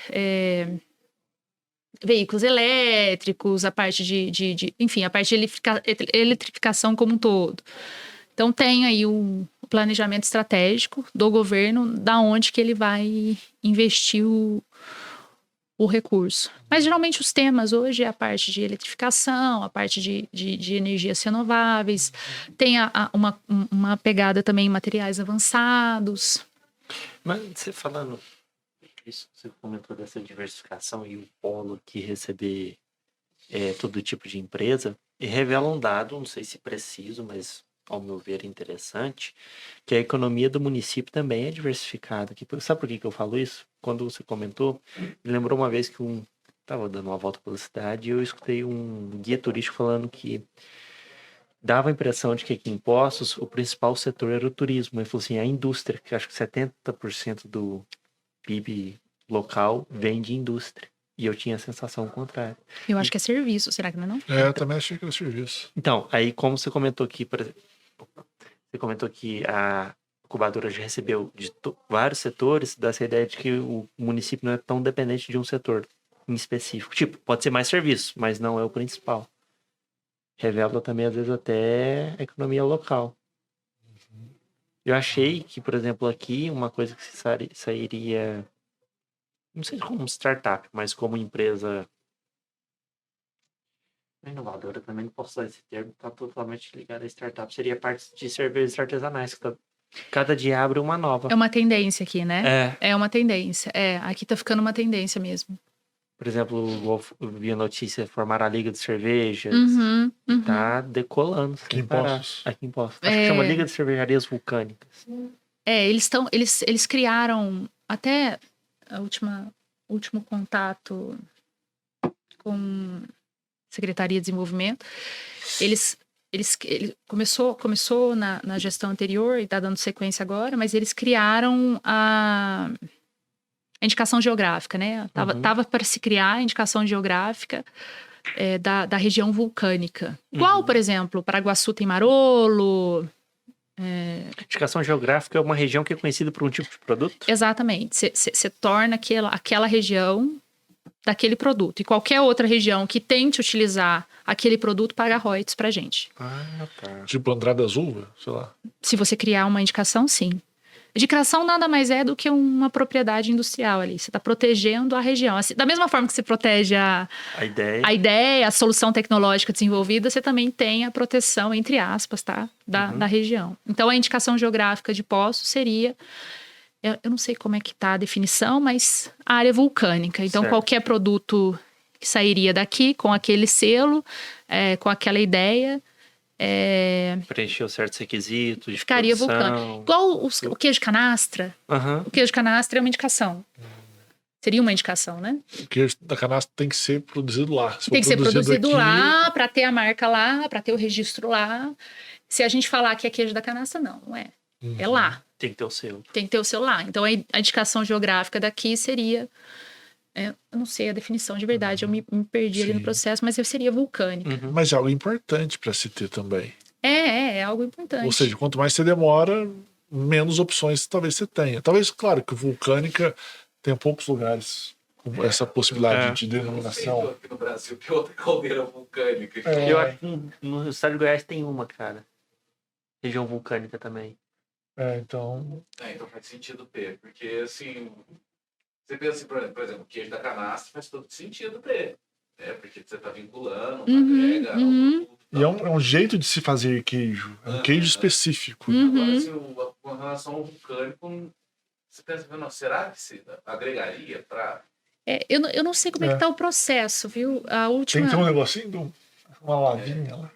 Speaker 3: veículos elétricos, a parte enfim, a parte de eletrificação como um todo. Então, tem aí um planejamento estratégico do governo, da onde que ele vai investir o recurso. Mas, geralmente, os temas hoje é a parte de eletrificação, a parte de energias renováveis, tem uma pegada também em materiais avançados.
Speaker 1: Mas você falando isso, você comentou dessa diversificação e o polo que receber todo tipo de empresa, e revela um dado, não sei se preciso, mas ao meu ver interessante, que a economia do município também é diversificada. Sabe por que eu falo isso? Quando você comentou, me lembrou uma vez que estava dando uma volta pela cidade e eu escutei um guia turístico falando que dava a impressão de que aqui em Poços o principal setor era o turismo. Ele falou assim, a indústria, que acho que 70% do PIB local vem de indústria. E eu tinha a sensação contrária.
Speaker 3: Eu acho que é serviço, será que não é não?
Speaker 2: Eu também achei que era serviço.
Speaker 1: Então, aí como você comentou aqui, por exemplo, você comentou que a incubadora já recebeu de vários setores, dá essa ideia de que o município não é tão dependente de um setor em específico. Tipo, pode ser mais serviço, mas não é o principal. Revela também, às vezes, até a economia local. Eu achei que, por exemplo, aqui, uma coisa que sairia, não sei como startup, mas como empresa inovadora, também não posso usar esse termo, está totalmente ligado a startup, seria a parte de cervejas artesanais, que cada dia abre uma nova.
Speaker 3: É uma tendência aqui, né? É uma tendência. Aqui tá ficando uma tendência mesmo.
Speaker 1: Por exemplo, eu vi a notícia formar a Liga de Cervejas. Tá decolando.
Speaker 2: Aqui em Poços.
Speaker 1: Aqui em Poços. Acho que chama Liga de Cervejarias Vulcânicas.
Speaker 3: Eles criaram até último contato com Secretaria de Desenvolvimento. Ele começou na gestão anterior e está dando sequência agora, mas eles criaram a indicação geográfica, né? Tava para se criar a indicação geográfica da região vulcânica. Igual, por exemplo, Paraguaçu tem Marolo.
Speaker 1: Indicação geográfica é uma região que é conhecida por um tipo de produto?
Speaker 3: Exatamente. Você torna aquela região daquele produto. E qualquer outra região que tente utilizar aquele produto paga royalties pra gente.
Speaker 2: Tá. Tipo Andradas Uva, sei lá.
Speaker 3: Se você criar uma indicação, sim. Indicação nada mais é do que uma propriedade industrial ali. Você está protegendo a região. Assim, da mesma forma que você protege a ideia, a solução tecnológica desenvolvida, você também tem a proteção, entre aspas, tá? Da região. Então, a indicação geográfica de Poços seria... Eu não sei como é que tá a definição, mas a área vulcânica. Então, qualquer produto que sairia daqui com aquele selo, com aquela ideia...
Speaker 1: preencheu certos requisitos de
Speaker 3: ficaria
Speaker 1: produção.
Speaker 3: vulcânico. Igual o queijo canastra. O queijo canastra é uma indicação. Seria uma indicação, né?
Speaker 2: O queijo da canastra tem que ser produzido lá.
Speaker 3: Tem que ser produzido lá, para ter a marca lá, para ter o registro lá. Se a gente falar que é queijo da canastra, não é. É lá.
Speaker 1: Tem que ter o selo.
Speaker 3: Tem que ter o selo lá. Então, a indicação geográfica daqui seria... eu não sei a definição de verdade, eu me perdi ali no processo, mas seria vulcânica.
Speaker 2: Mas é algo importante para se ter também.
Speaker 3: É algo importante.
Speaker 2: Ou seja, quanto mais você demora, menos opções talvez você tenha. Talvez, claro, que vulcânica tem poucos lugares com essa possibilidade de denominação.
Speaker 4: Aqui no Brasil tem outra caldeira vulcânica.
Speaker 1: Eu acho que no estado de Goiás tem uma, cara. Região vulcânica também.
Speaker 2: Então
Speaker 4: faz sentido ter, porque assim... Você pensa assim, por exemplo, o queijo da canastra faz todo sentido ter, né? Porque você está vinculando, agrega...
Speaker 2: E é um jeito de se fazer queijo. É um queijo específico.
Speaker 4: Agora, assim, com relação ao vulcânico, você pensa, não, será que se agregaria para...
Speaker 3: Eu não sei como é que tá o processo, viu? A última...
Speaker 2: Tem que ter um negocinho Uma lavinha lá.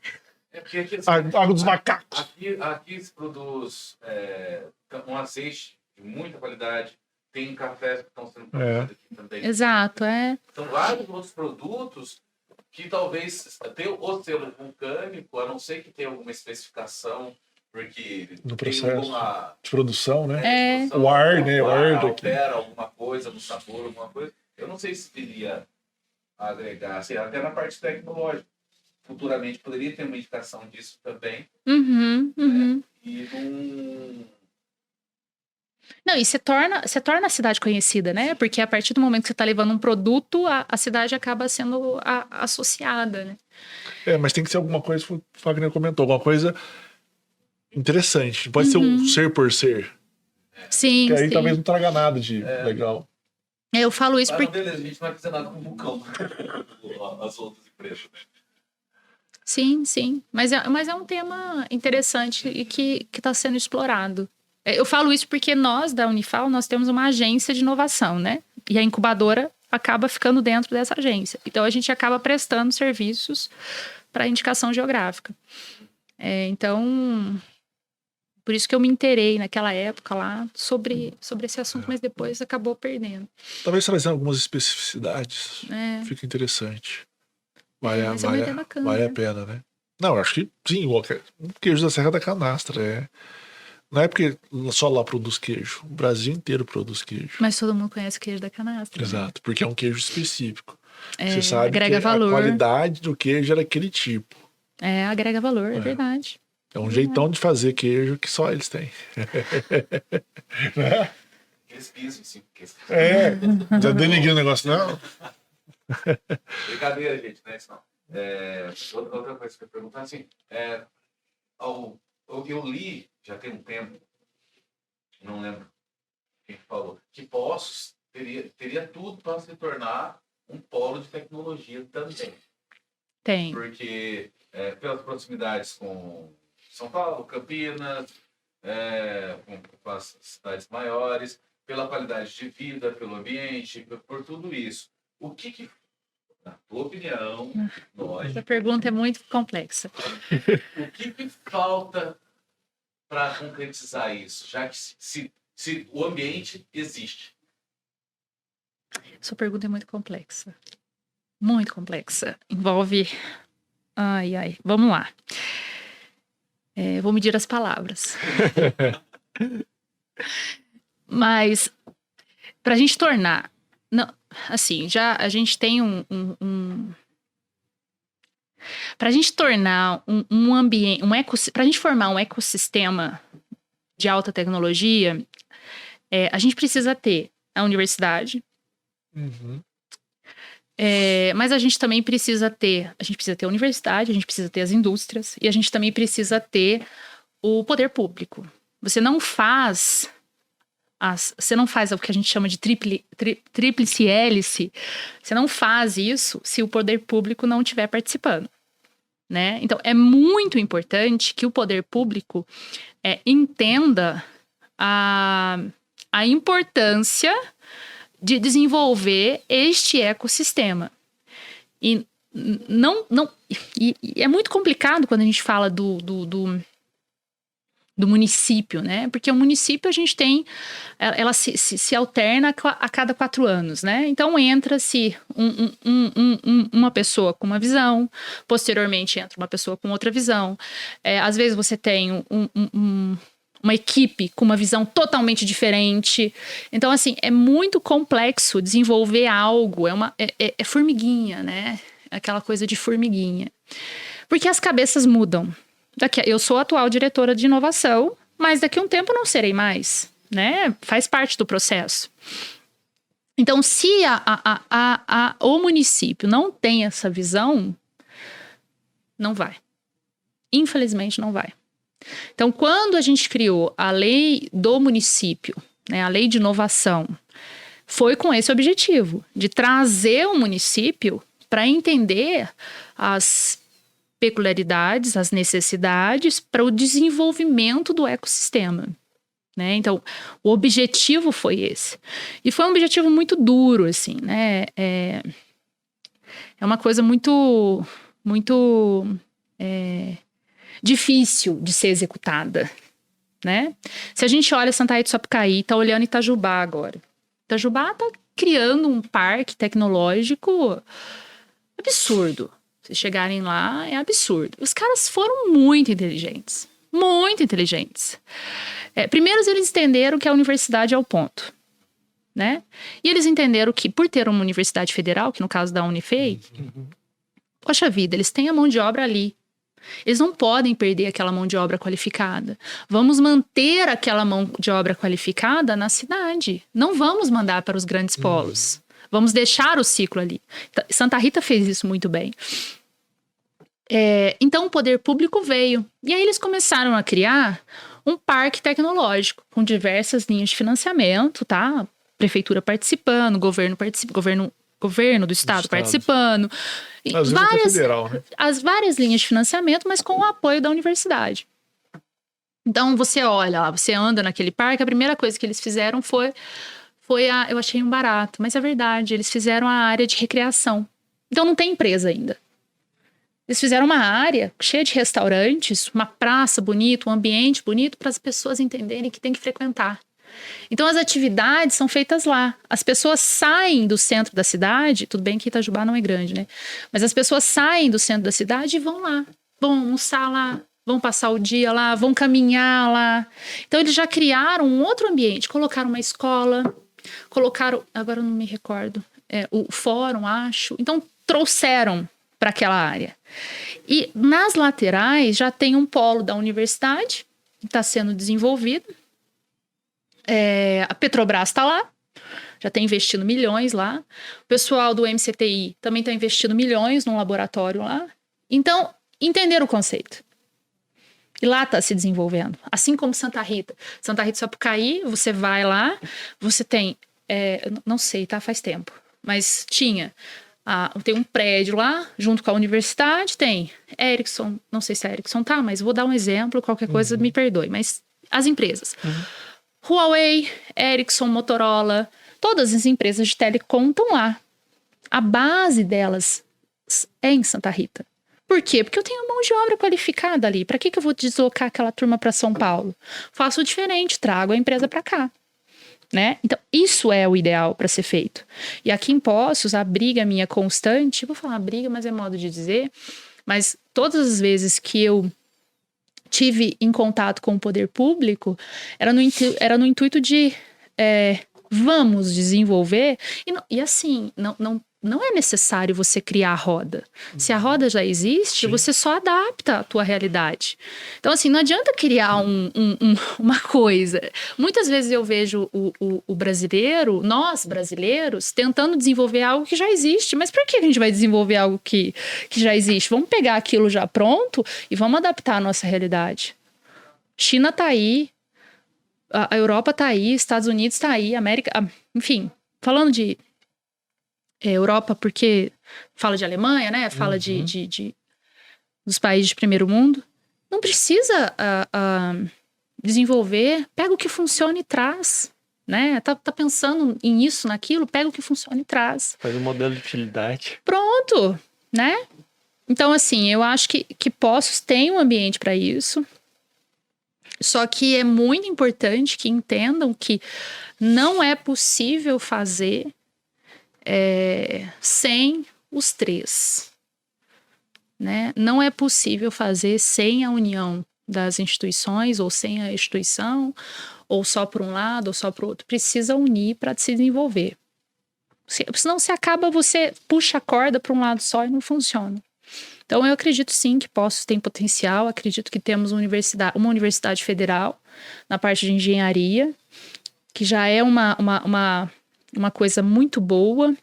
Speaker 4: Porque aqui,
Speaker 2: Água dos macacos.
Speaker 4: aqui se produz um azeite de muita qualidade, tem cafés que estão sendo produzidos aqui também.
Speaker 3: Exato,
Speaker 4: São vários outros produtos que talvez tenham o selo vulcânico, a não ser que tenha alguma especificação, porque
Speaker 2: No
Speaker 4: tem
Speaker 2: processo
Speaker 4: alguma...
Speaker 2: de produção, né?
Speaker 4: produção,
Speaker 2: O ar, né? O ar daqui.
Speaker 4: altera alguma coisa no sabor, alguma coisa. Eu não sei se teria a agregar, assim, até na parte tecnológica. Futuramente poderia ter uma indicação disso também.
Speaker 3: uhum.
Speaker 4: E não...
Speaker 3: Não, e você torna a cidade conhecida, né? Porque a partir do momento que você está levando um produto, a cidade acaba sendo associada, né?
Speaker 2: Mas tem que ser alguma coisa, o Fagner comentou, alguma coisa interessante. Não pode ser um ser por ser.
Speaker 3: Sim,
Speaker 2: Que aí
Speaker 3: sim.
Speaker 2: talvez não traga nada de legal.
Speaker 3: Eu falo isso porque...
Speaker 4: beleza, a gente não vai fazer nada com o vulcão. As outras empresas.
Speaker 3: Sim, sim. Mas é um tema interessante e que está sendo explorado. Eu falo isso porque nós, da Unifal, nós temos uma agência de inovação, né? E a incubadora acaba ficando dentro dessa agência. Então, a gente acaba prestando serviços para indicação geográfica. Então, por isso que eu me inteirei naquela época lá sobre esse assunto, mas depois acabou perdendo.
Speaker 2: Talvez trazendo algumas especificidades. Fica interessante.
Speaker 3: Mas é uma ideia bacana,
Speaker 2: Vale
Speaker 3: né?
Speaker 2: a pena, né? Não, acho que sim, o queijo da Serra da Canastra. Não é porque só lá produz queijo. O Brasil inteiro produz queijo.
Speaker 3: Mas todo mundo conhece o queijo da canastra.
Speaker 2: Exato,
Speaker 3: né?
Speaker 2: porque é um queijo específico. Você sabe
Speaker 3: agrega
Speaker 2: que
Speaker 3: valor.
Speaker 2: a qualidade do queijo era aquele tipo.
Speaker 3: Agrega valor, é verdade.
Speaker 2: É um jeitão de fazer queijo que só eles têm.
Speaker 4: Eles pisam, sim.
Speaker 2: Já denegri o negócio, não?
Speaker 4: Brincadeira, gente, né? Isso não. Outra coisa que eu ia perguntar, assim, eu li, já tem um tempo, não lembro quem falou, que Poços teria tudo para se tornar um polo de tecnologia também.
Speaker 3: Tem.
Speaker 4: Porque pelas proximidades com São Paulo, Campinas, com as cidades maiores, pela qualidade de vida, pelo ambiente, por tudo isso. O que na tua opinião,
Speaker 3: Essa pergunta é muito complexa.
Speaker 4: O que falta para concretizar isso, já que se o ambiente existe?
Speaker 3: Sua pergunta é muito complexa. Muito complexa. Envolve... Ai. Vamos lá. Vou medir as palavras. Mas, para a gente tornar... Não, assim, já a gente tem para a gente tornar um ambiente... Para a gente formar um ecossistema de alta tecnologia, a gente precisa ter a universidade... mas a gente também precisa ter a universidade, a gente precisa ter as indústrias e a gente também precisa ter o poder público. Você não faz o que a gente chama de tríplice hélice, você não faz isso se o poder público não estiver participando, né? Então, é muito importante que o poder público entenda a importância de desenvolver este ecossistema. E é muito complicado quando a gente fala do município, né? Porque o município a gente tem, ela se alterna a cada 4 anos, né? Então entra-se uma pessoa com uma visão, posteriormente entra uma pessoa com outra visão. Às vezes você tem uma equipe com uma visão totalmente diferente. Então, assim, é muito complexo desenvolver algo. É formiguinha, né? Aquela coisa de formiguinha. Porque as cabeças mudam. Eu sou a atual diretora de inovação, mas daqui a um tempo eu não serei mais, né? Faz parte do processo. Então, se o município não tem essa visão, não vai. Infelizmente, não vai. Então, quando a gente criou a lei do município, né, a lei de inovação, foi com esse objetivo, de trazer o município para entender as peculiaridades, as necessidades para o desenvolvimento do ecossistema. Né? Então, o objetivo foi esse. E foi um objetivo muito duro, assim, né? É uma coisa muito muito difícil de ser executada, né? Se a gente olha Santa Rita do Sapucaí, tá olhando Itajubá agora. Itajubá tá criando um parque tecnológico absurdo. Vocês chegarem lá, é absurdo. Os caras foram muito inteligentes. Muito inteligentes. Primeiro, eles entenderam que a universidade é o ponto, né? E eles entenderam que, por ter uma universidade federal, que no caso da Unifei, poxa vida, eles têm a mão de obra ali. Eles não podem perder aquela mão de obra qualificada. Vamos manter aquela mão de obra qualificada na cidade. Não vamos mandar para os grandes polos. Vamos deixar o ciclo ali. Santa Rita fez isso muito bem. Então o poder público veio. E aí eles começaram a criar um parque tecnológico com diversas linhas de financiamento, tá? Prefeitura participando, governo do estado participando.
Speaker 2: Federal, né?
Speaker 3: As várias linhas de financiamento, mas com o apoio da universidade. Então você olha lá, você anda naquele parque, a primeira coisa que eles fizeram foi eu achei um barato, mas é verdade, eles fizeram a área de recreação. Então não tem empresa ainda. Eles fizeram uma área cheia de restaurantes, uma praça bonita, um ambiente bonito para as pessoas entenderem que tem que frequentar. Então as atividades são feitas lá. As pessoas saem do centro da cidade, tudo bem que Itajubá não é grande, né? Mas as pessoas saem do centro da cidade e vão lá. Vão almoçar lá, vão passar o dia lá, vão caminhar lá. Então eles já criaram um outro ambiente, colocaram uma escola, colocaram, agora eu não me recordo, o fórum, acho. Então trouxeram para aquela área. E nas laterais já tem um polo da universidade, que está sendo desenvolvido. A Petrobras está lá, já está investindo milhões lá. O pessoal do MCTI também está investindo milhões num laboratório lá. Então, entenderam o conceito. E lá está se desenvolvendo. Assim como Santa Rita. Santa Rita do Sapucaí, você vai lá, você tem... não sei, tá? Faz tempo. Mas tem um prédio lá, junto com a universidade, tem Ericsson, não sei se é Ericsson, tá? Mas vou dar um exemplo, qualquer coisa me perdoe. Mas as empresas... Huawei, Ericsson, Motorola, todas as empresas de telecom estão lá. A base delas é em Santa Rita. Por quê? Porque eu tenho mão de obra qualificada ali. Para que eu vou deslocar aquela turma para São Paulo? Faço diferente, trago a empresa para cá. Né? Então, isso é o ideal para ser feito. E aqui em Poços, a briga minha constante, vou falar briga, mas é modo de dizer, mas todas as vezes que eu tive em contato com o poder público, era no intuito de vamos desenvolver, e assim, não é necessário você criar a roda. Se a roda já existe, você só adapta a tua realidade. Então, assim, não adianta criar uma coisa. Muitas vezes eu vejo o brasileiro, nós brasileiros, tentando desenvolver algo que já existe. Mas por que a gente vai desenvolver algo que já existe? Vamos pegar aquilo já pronto e vamos adaptar a nossa realidade. China tá aí, a Europa tá aí, Estados Unidos tá aí, América... Enfim, falando de... Europa, porque fala de Alemanha, né? Fala dos países de primeiro mundo. Não precisa desenvolver. Pega o que funciona e traz, né? Tá pensando em isso, naquilo, pega o que funciona e traz.
Speaker 1: Faz um modelo de utilidade.
Speaker 3: Pronto, né? Então, assim, eu acho que Poços tem um ambiente para isso. Só que é muito importante que entendam que não é possível fazer sem os três, né? Não é possível fazer sem a união das instituições, ou sem a instituição, ou só por um lado, ou só para o outro. Precisa unir para se desenvolver. Senão você puxa a corda para um lado só e não funciona. Então eu acredito sim que Poços tem potencial, acredito que temos uma universidade federal na parte de engenharia, que já é uma coisa muito boa,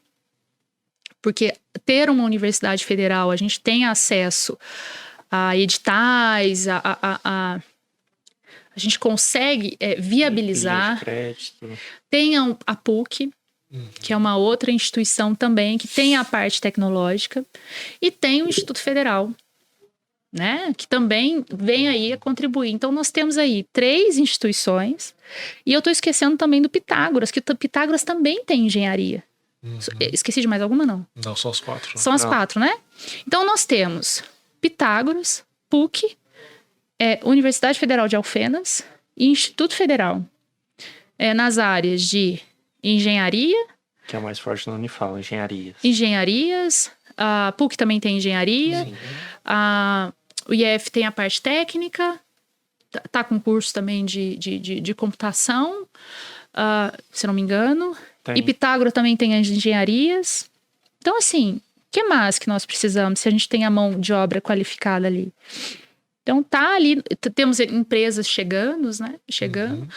Speaker 3: porque ter uma universidade federal, a gente tem acesso a editais, a gente consegue viabilizar. Tem a PUC, que é uma outra instituição também, que tem a parte tecnológica, e tem o Instituto Federal, né, que também vem aí a contribuir. Então nós temos aí 3 instituições, e eu estou esquecendo também do Pitágoras, que o Pitágoras também tem engenharia. Esqueci de mais alguma, não?
Speaker 2: Não, são os 4.
Speaker 3: São as
Speaker 1: Não.
Speaker 3: 4, né? Então, nós temos Pitágoras, PUC, Universidade Federal de Alfenas e Instituto Federal. Nas áreas de engenharia,
Speaker 1: Que é o mais forte no Unifal,
Speaker 3: engenharias, a PUC também tem engenharia,
Speaker 1: Sim.
Speaker 3: o IF tem a parte técnica, tá com curso também de computação, se não me engano.
Speaker 1: Tem.
Speaker 3: E Pitágoras também tem as engenharias. Então, assim, o que mais que nós precisamos se a gente tem a mão de obra qualificada ali? Então, tá ali, temos empresas chegando, né? Chegando.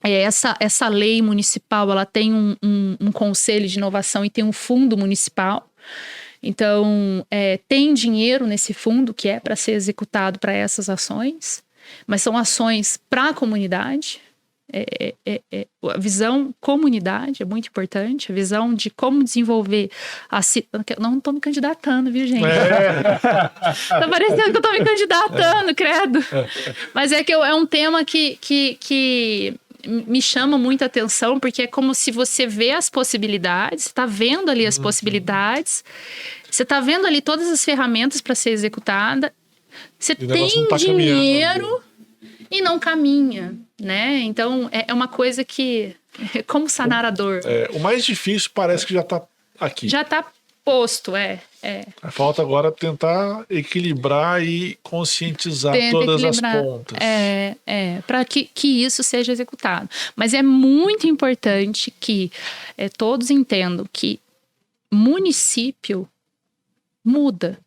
Speaker 3: Essa lei municipal, ela tem um conselho de inovação e tem um fundo municipal. Então, tem dinheiro nesse fundo que é para ser executado para essas ações, mas são ações para a comunidade. A visão comunidade é muito importante, a visão de como desenvolver não estou me candidatando, viu, gente? Tá parecendo que eu estou me candidatando, credo. Mas é que é um tema que me chama muita atenção, porque é como se você vê as possibilidades, você está vendo ali as possibilidades, você está vendo ali todas as ferramentas para ser executada, você tem dinheiro e não caminha, né? Então, é uma coisa que... Como sanar a dor?
Speaker 2: O mais difícil parece que já está aqui.
Speaker 3: Já está posto,
Speaker 2: Falta agora tentar equilibrar e conscientizar todas as pontas.
Speaker 3: Para que isso seja executado. Mas é muito importante que todos entendam que município muda.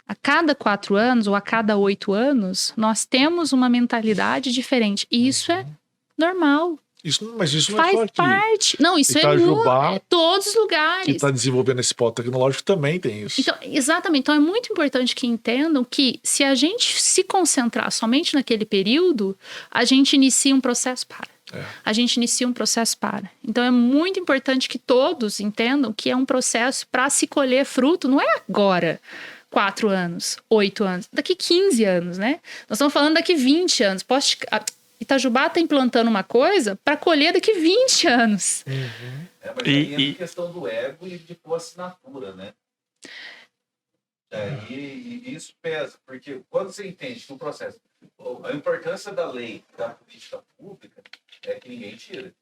Speaker 3: A cada 4 anos ou a cada 8 anos, nós temos uma mentalidade diferente. E isso é normal.
Speaker 2: Mas isso não
Speaker 3: Faz
Speaker 2: é só aqui.
Speaker 3: parte. Não, isso
Speaker 2: Itajubá,
Speaker 3: é todos os lugares.
Speaker 2: que está desenvolvendo esse polo tecnológico também tem isso.
Speaker 3: Então, exatamente. Então, é muito importante que entendam que se a gente se concentrar somente naquele período, a gente inicia um processo A gente inicia um processo Então, é muito importante que todos entendam que é um processo para se colher fruto. Não é agora. 4 anos, 8 anos, daqui 15 anos, né? Nós estamos falando daqui 20 anos. Itajubá está implantando uma coisa para colher daqui 20 anos.
Speaker 4: Mas aí é a questão do ego e de pôr assinatura, né? E isso pesa, porque quando você entende que o processo, a importância da lei, da política pública, é que ninguém tira.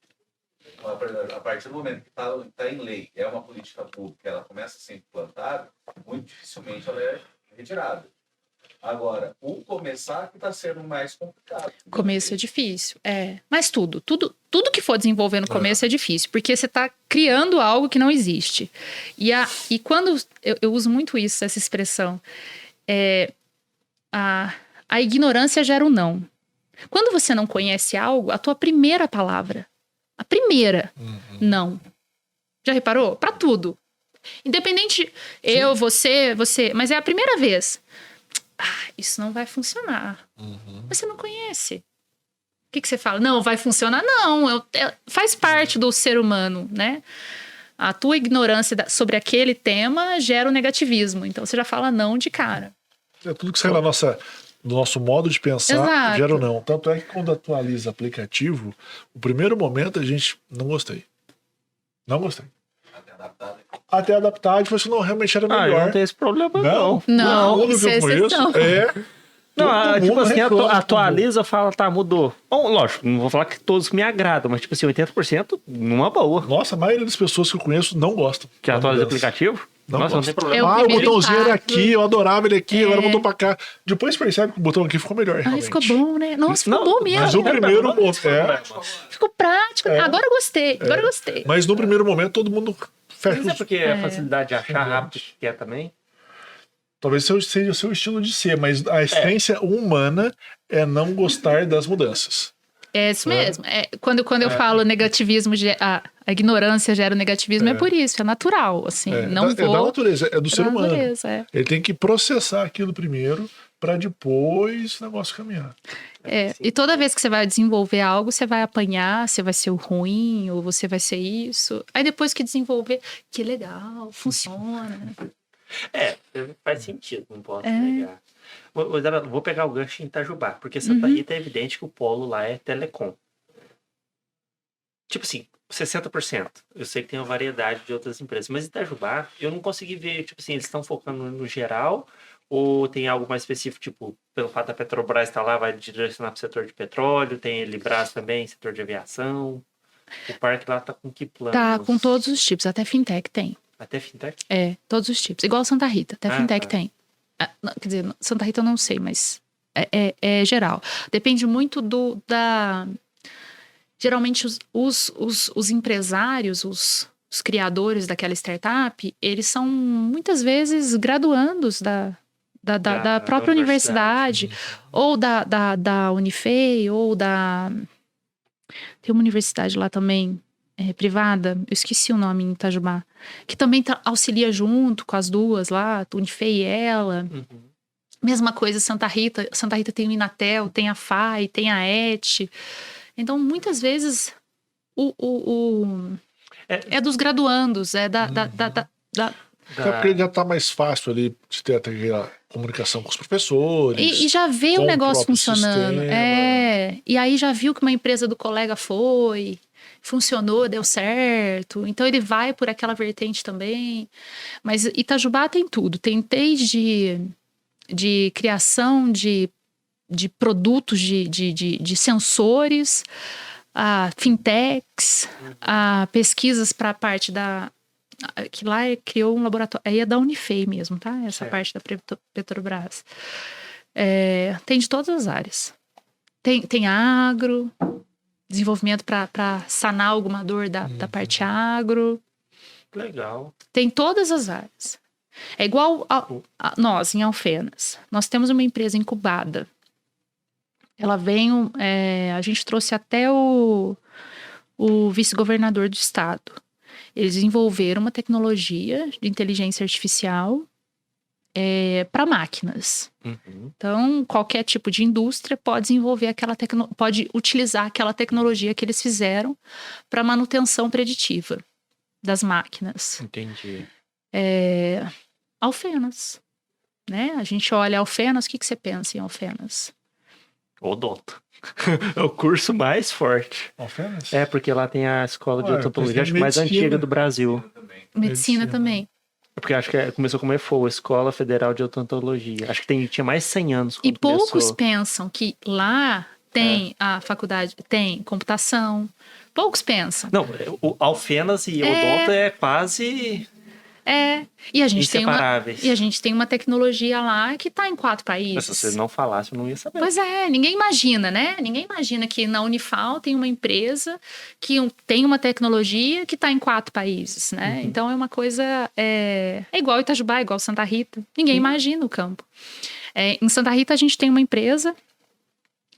Speaker 4: A partir do momento que está em lei, é uma política pública, ela começa a ser implantada, muito dificilmente ela é retirada. Agora, o começar que está sendo mais complicado.
Speaker 3: O começo é difícil, Mas tudo que for desenvolver no começo é difícil, porque você está criando algo que não existe. E quando eu uso muito essa expressão, a ignorância gera o não. Quando você não conhece algo, a tua primeira palavra, não. Já reparou? Para tudo. Independente, eu, você, mas é a primeira vez. Isso não vai funcionar. Mas você não conhece. O que você fala? Não, vai funcionar? Não, faz parte do ser humano, né? A tua ignorância sobre aquele tema gera o negativismo. Então, você já fala não de cara.
Speaker 2: Tudo que sai do nosso modo de pensar gera o não. Tanto é que quando atualiza aplicativo, o primeiro momento a gente não gostei. Até adaptar, e falou assim, não, realmente era melhor.
Speaker 1: Não tem esse problema, não.
Speaker 3: Não,
Speaker 2: todo mundo que eu conheço,
Speaker 1: Não, tipo assim,
Speaker 2: reclama,
Speaker 1: atualiza, fala, tá, mudou. Bom, lógico, não vou falar que todos me agradam, mas tipo assim, 80% numa boa.
Speaker 2: Nossa, a maioria das pessoas que eu conheço não gostam.
Speaker 1: Que atualiza o aplicativo? Nossa, não tem problema.
Speaker 2: O botãozinho era aqui, eu adorava ele aqui, agora mudou pra cá. Depois percebe que o botão aqui ficou melhor, realmente.
Speaker 3: Ficou bom, né? Nossa, ficou bom mesmo.
Speaker 2: Mas no primeiro momento...
Speaker 3: Ficou prático. Agora eu gostei.
Speaker 2: Mas no primeiro momento todo mundo fecha.
Speaker 1: Mas é porque a facilidade de achar rápido que quer também?
Speaker 2: Talvez seja o seu estilo de ser, mas a essência humana é não gostar das mudanças.
Speaker 3: É isso mesmo. Quando eu falo negativismo, a ignorância gera o negativismo, é por isso, é natural. Assim, não vou...
Speaker 2: da natureza, é do ser humano.
Speaker 3: Natureza,
Speaker 2: Ele tem que processar aquilo primeiro para depois o negócio caminhar.
Speaker 3: E toda vez que você vai desenvolver algo, você vai apanhar, você vai ser o ruim, ou você vai ser isso. Aí depois que desenvolver, que legal, funciona.
Speaker 1: Faz sentido, não posso negar. Vou pegar o gancho em Itajubá, porque Santa Rita é evidente que o polo lá é telecom. tipo assim, 60%. Eu sei que tem uma variedade de outras empresas, mas Itajubá, eu não consegui ver, tipo assim, eles estão focando no geral ou tem algo mais específico, tipo, pelo fato da Petrobras estar lá, vai direcionar para o setor de petróleo, tem Librás também, setor de aviação. O parque lá tá com que planos?
Speaker 3: Tá com todos os tipos, até fintech tem.
Speaker 1: Até fintech?
Speaker 3: É, todos os tipos. Igual Santa Rita, até fintech
Speaker 1: tá.
Speaker 3: tem. Quer dizer, Santa Rita eu não sei, mas é geral. Depende muito geralmente os empresários, os criadores daquela startup, eles são muitas vezes graduandos da própria universidade, ou da Unifei, ou tem uma universidade lá também, privada, eu esqueci o nome em Itajubá, que também auxilia junto com as duas lá, Unifei e ela. Mesma coisa Santa Rita. Santa Rita tem o Inatel, tem a FAI, tem a ET. Então, muitas vezes, é dos graduandos,
Speaker 2: Porque já tá mais fácil ali de ter até a comunicação com os professores.
Speaker 3: E já vê o negócio funcionando.
Speaker 2: Sistema.
Speaker 3: E aí já viu que uma empresa do colega funcionou, deu certo. Então ele vai por aquela vertente também. Mas Itajubá tem tudo. Tem desde de criação de produtos de sensores, a fintechs, a pesquisas para a parte que lá criou um laboratório, aí é da Unifei mesmo, tá? Essa parte da Petrobras. Tem de todas as áreas. Tem agro, desenvolvimento para sanar alguma dor da parte agro.
Speaker 1: Legal.
Speaker 3: Tem todas as áreas. É igual a nós, em Alfenas. Nós temos uma empresa incubada. Ela veio... a gente trouxe até o vice-governador do estado. Eles desenvolveram uma tecnologia de inteligência artificial para máquinas. Então, qualquer tipo de indústria pode desenvolver pode utilizar aquela tecnologia que eles fizeram para manutenção preditiva das máquinas.
Speaker 1: Entendi.
Speaker 3: Alfenas, né? A gente olha Alfenas, o que você pensa em Alfenas?
Speaker 1: Odonto. É o curso mais forte.
Speaker 2: Alfenas?
Speaker 1: Porque lá tem a escola de odontologia, acho que mais antiga do Brasil.
Speaker 3: Medicina também.
Speaker 1: Porque acho que começou como EFO, Escola Federal de Odontologia. Acho que tinha mais de 100 anos.
Speaker 3: E poucos pensam que lá tem a faculdade, tem computação. Poucos pensam.
Speaker 1: Não, o Alfenas e Odonto é quase...
Speaker 3: E a gente
Speaker 1: inseparáveis.
Speaker 3: tem uma tecnologia lá que está em 4 países.
Speaker 1: Mas se você não falasse, eu não ia saber.
Speaker 3: Pois ninguém imagina, né? Ninguém imagina que na Unifal tem uma empresa que tem uma tecnologia que está em 4 países, né? Então é uma coisa... É igual Itajubá, igual Santa Rita. Ninguém imagina o campo. Em Santa Rita a gente tem uma empresa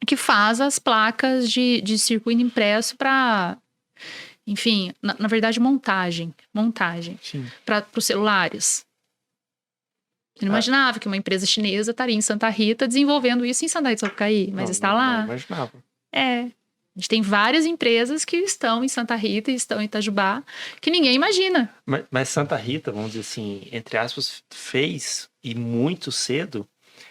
Speaker 3: que faz as placas de circuito impresso para... Enfim, na verdade, montagem para os celulares. Eu não imaginava que uma empresa chinesa estaria em Santa Rita desenvolvendo isso em Santa Rita do Sapucaí, mas está lá.
Speaker 1: Não imaginava.
Speaker 3: A gente tem várias empresas que estão em Santa Rita e estão em Itajubá, que ninguém imagina.
Speaker 1: Mas Santa Rita, vamos dizer assim, entre aspas, fez, e muito cedo,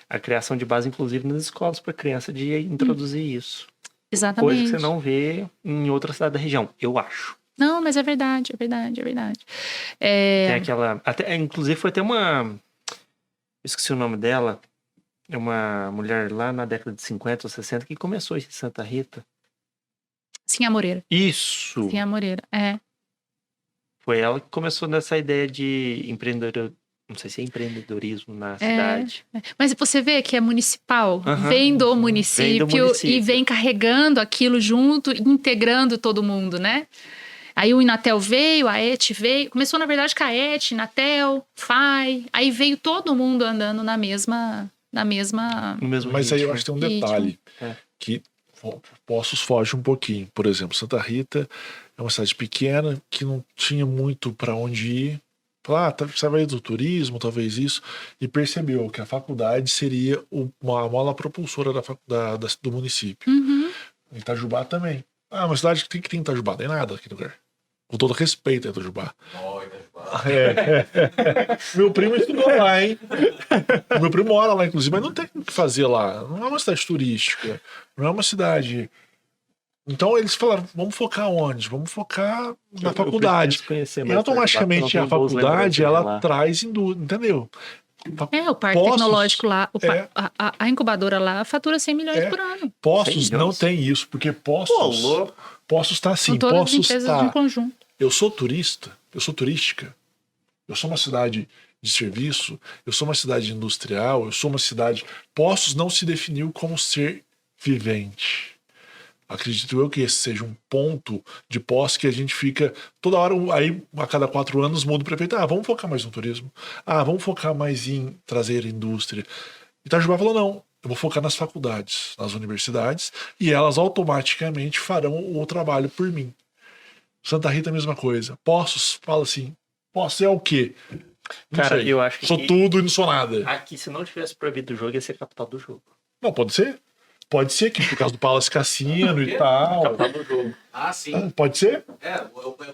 Speaker 1: a criação de base, inclusive, nas escolas para criança de introduzir isso.
Speaker 3: Exatamente.
Speaker 1: Coisa que você não vê em outra cidade da região, eu acho.
Speaker 3: Não, mas é verdade.
Speaker 1: Tem aquela... inclusive foi até uma... Esqueci o nome dela. É uma mulher lá na década de 50 ou 60 que começou isso em Santa Rita.
Speaker 3: Sinha Moreira.
Speaker 1: Isso!
Speaker 3: Sinha Moreira,
Speaker 1: Foi ela que começou nessa ideia de não sei se é empreendedorismo na cidade.
Speaker 3: Mas você vê que é municipal, vem do município e vem carregando aquilo junto, integrando todo mundo, né? Aí o Inatel veio, a ET veio. Começou, na verdade, com a ET, Inatel, FAI. Aí veio todo mundo andando no mesmo
Speaker 2: Mas aí eu acho que tem um detalhe que Poços foge um pouquinho. Por exemplo, Santa Rita é uma cidade pequena que não tinha muito para onde ir. Você vai do turismo, talvez isso, e percebeu que a faculdade seria uma mola propulsora do município. Itajubá também. Uma cidade que tem Itajubá, não tem nada aqui no lugar. Com todo respeito a Itajubá. Meu primo estudou lá, hein? Meu primo mora lá, inclusive, mas não tem o que fazer lá. Não é uma cidade turística, não é uma cidade Então eles falaram, vamos focar onde? Vamos focar na
Speaker 1: Eu
Speaker 2: faculdade.
Speaker 1: preciso conhecer
Speaker 2: E
Speaker 1: mais
Speaker 2: automaticamente
Speaker 1: tarde,
Speaker 2: a
Speaker 1: eu não vou
Speaker 2: faculdade,
Speaker 1: lembrar de
Speaker 2: ela
Speaker 1: lá.
Speaker 2: traz indústria, entendeu?
Speaker 3: O parque
Speaker 2: Poços,
Speaker 3: tecnológico lá,
Speaker 2: é.
Speaker 3: a incubadora lá fatura 100 milhões
Speaker 2: É.
Speaker 3: por ano.
Speaker 2: Poços
Speaker 1: 100
Speaker 2: não
Speaker 1: milhões?
Speaker 2: tem isso, porque
Speaker 1: Pô,
Speaker 2: Poços
Speaker 1: louco.
Speaker 2: tá assim,
Speaker 3: São todas as
Speaker 2: Poços
Speaker 3: empresas
Speaker 2: tá...
Speaker 3: de um conjunto.
Speaker 2: Eu sou turista, eu sou turística, eu sou uma cidade de serviço, eu sou uma cidade industrial, eu sou uma cidade... Poços não se definiu como ser vivente. Acredito eu que esse seja um ponto de posse que a gente fica toda hora, aí a cada 4 anos muda o prefeito, vamos focar mais no turismo, vamos focar mais em trazer indústria. Itajubá falou, não, eu vou focar nas faculdades, nas universidades, e elas automaticamente farão o trabalho por mim. Santa Rita, a mesma coisa. Poços, fala assim, Poços é o quê? Não
Speaker 1: Cara,
Speaker 2: sei.
Speaker 1: eu acho que
Speaker 2: Sou tudo e não sou nada.
Speaker 1: aqui, se não tivesse proibido o jogo, ia ser a capital do jogo.
Speaker 2: Não, pode ser. Pode ser que por causa do Palace Cassino e tal.
Speaker 1: Capital do jogo.
Speaker 4: Ah, sim.
Speaker 2: Pode ser?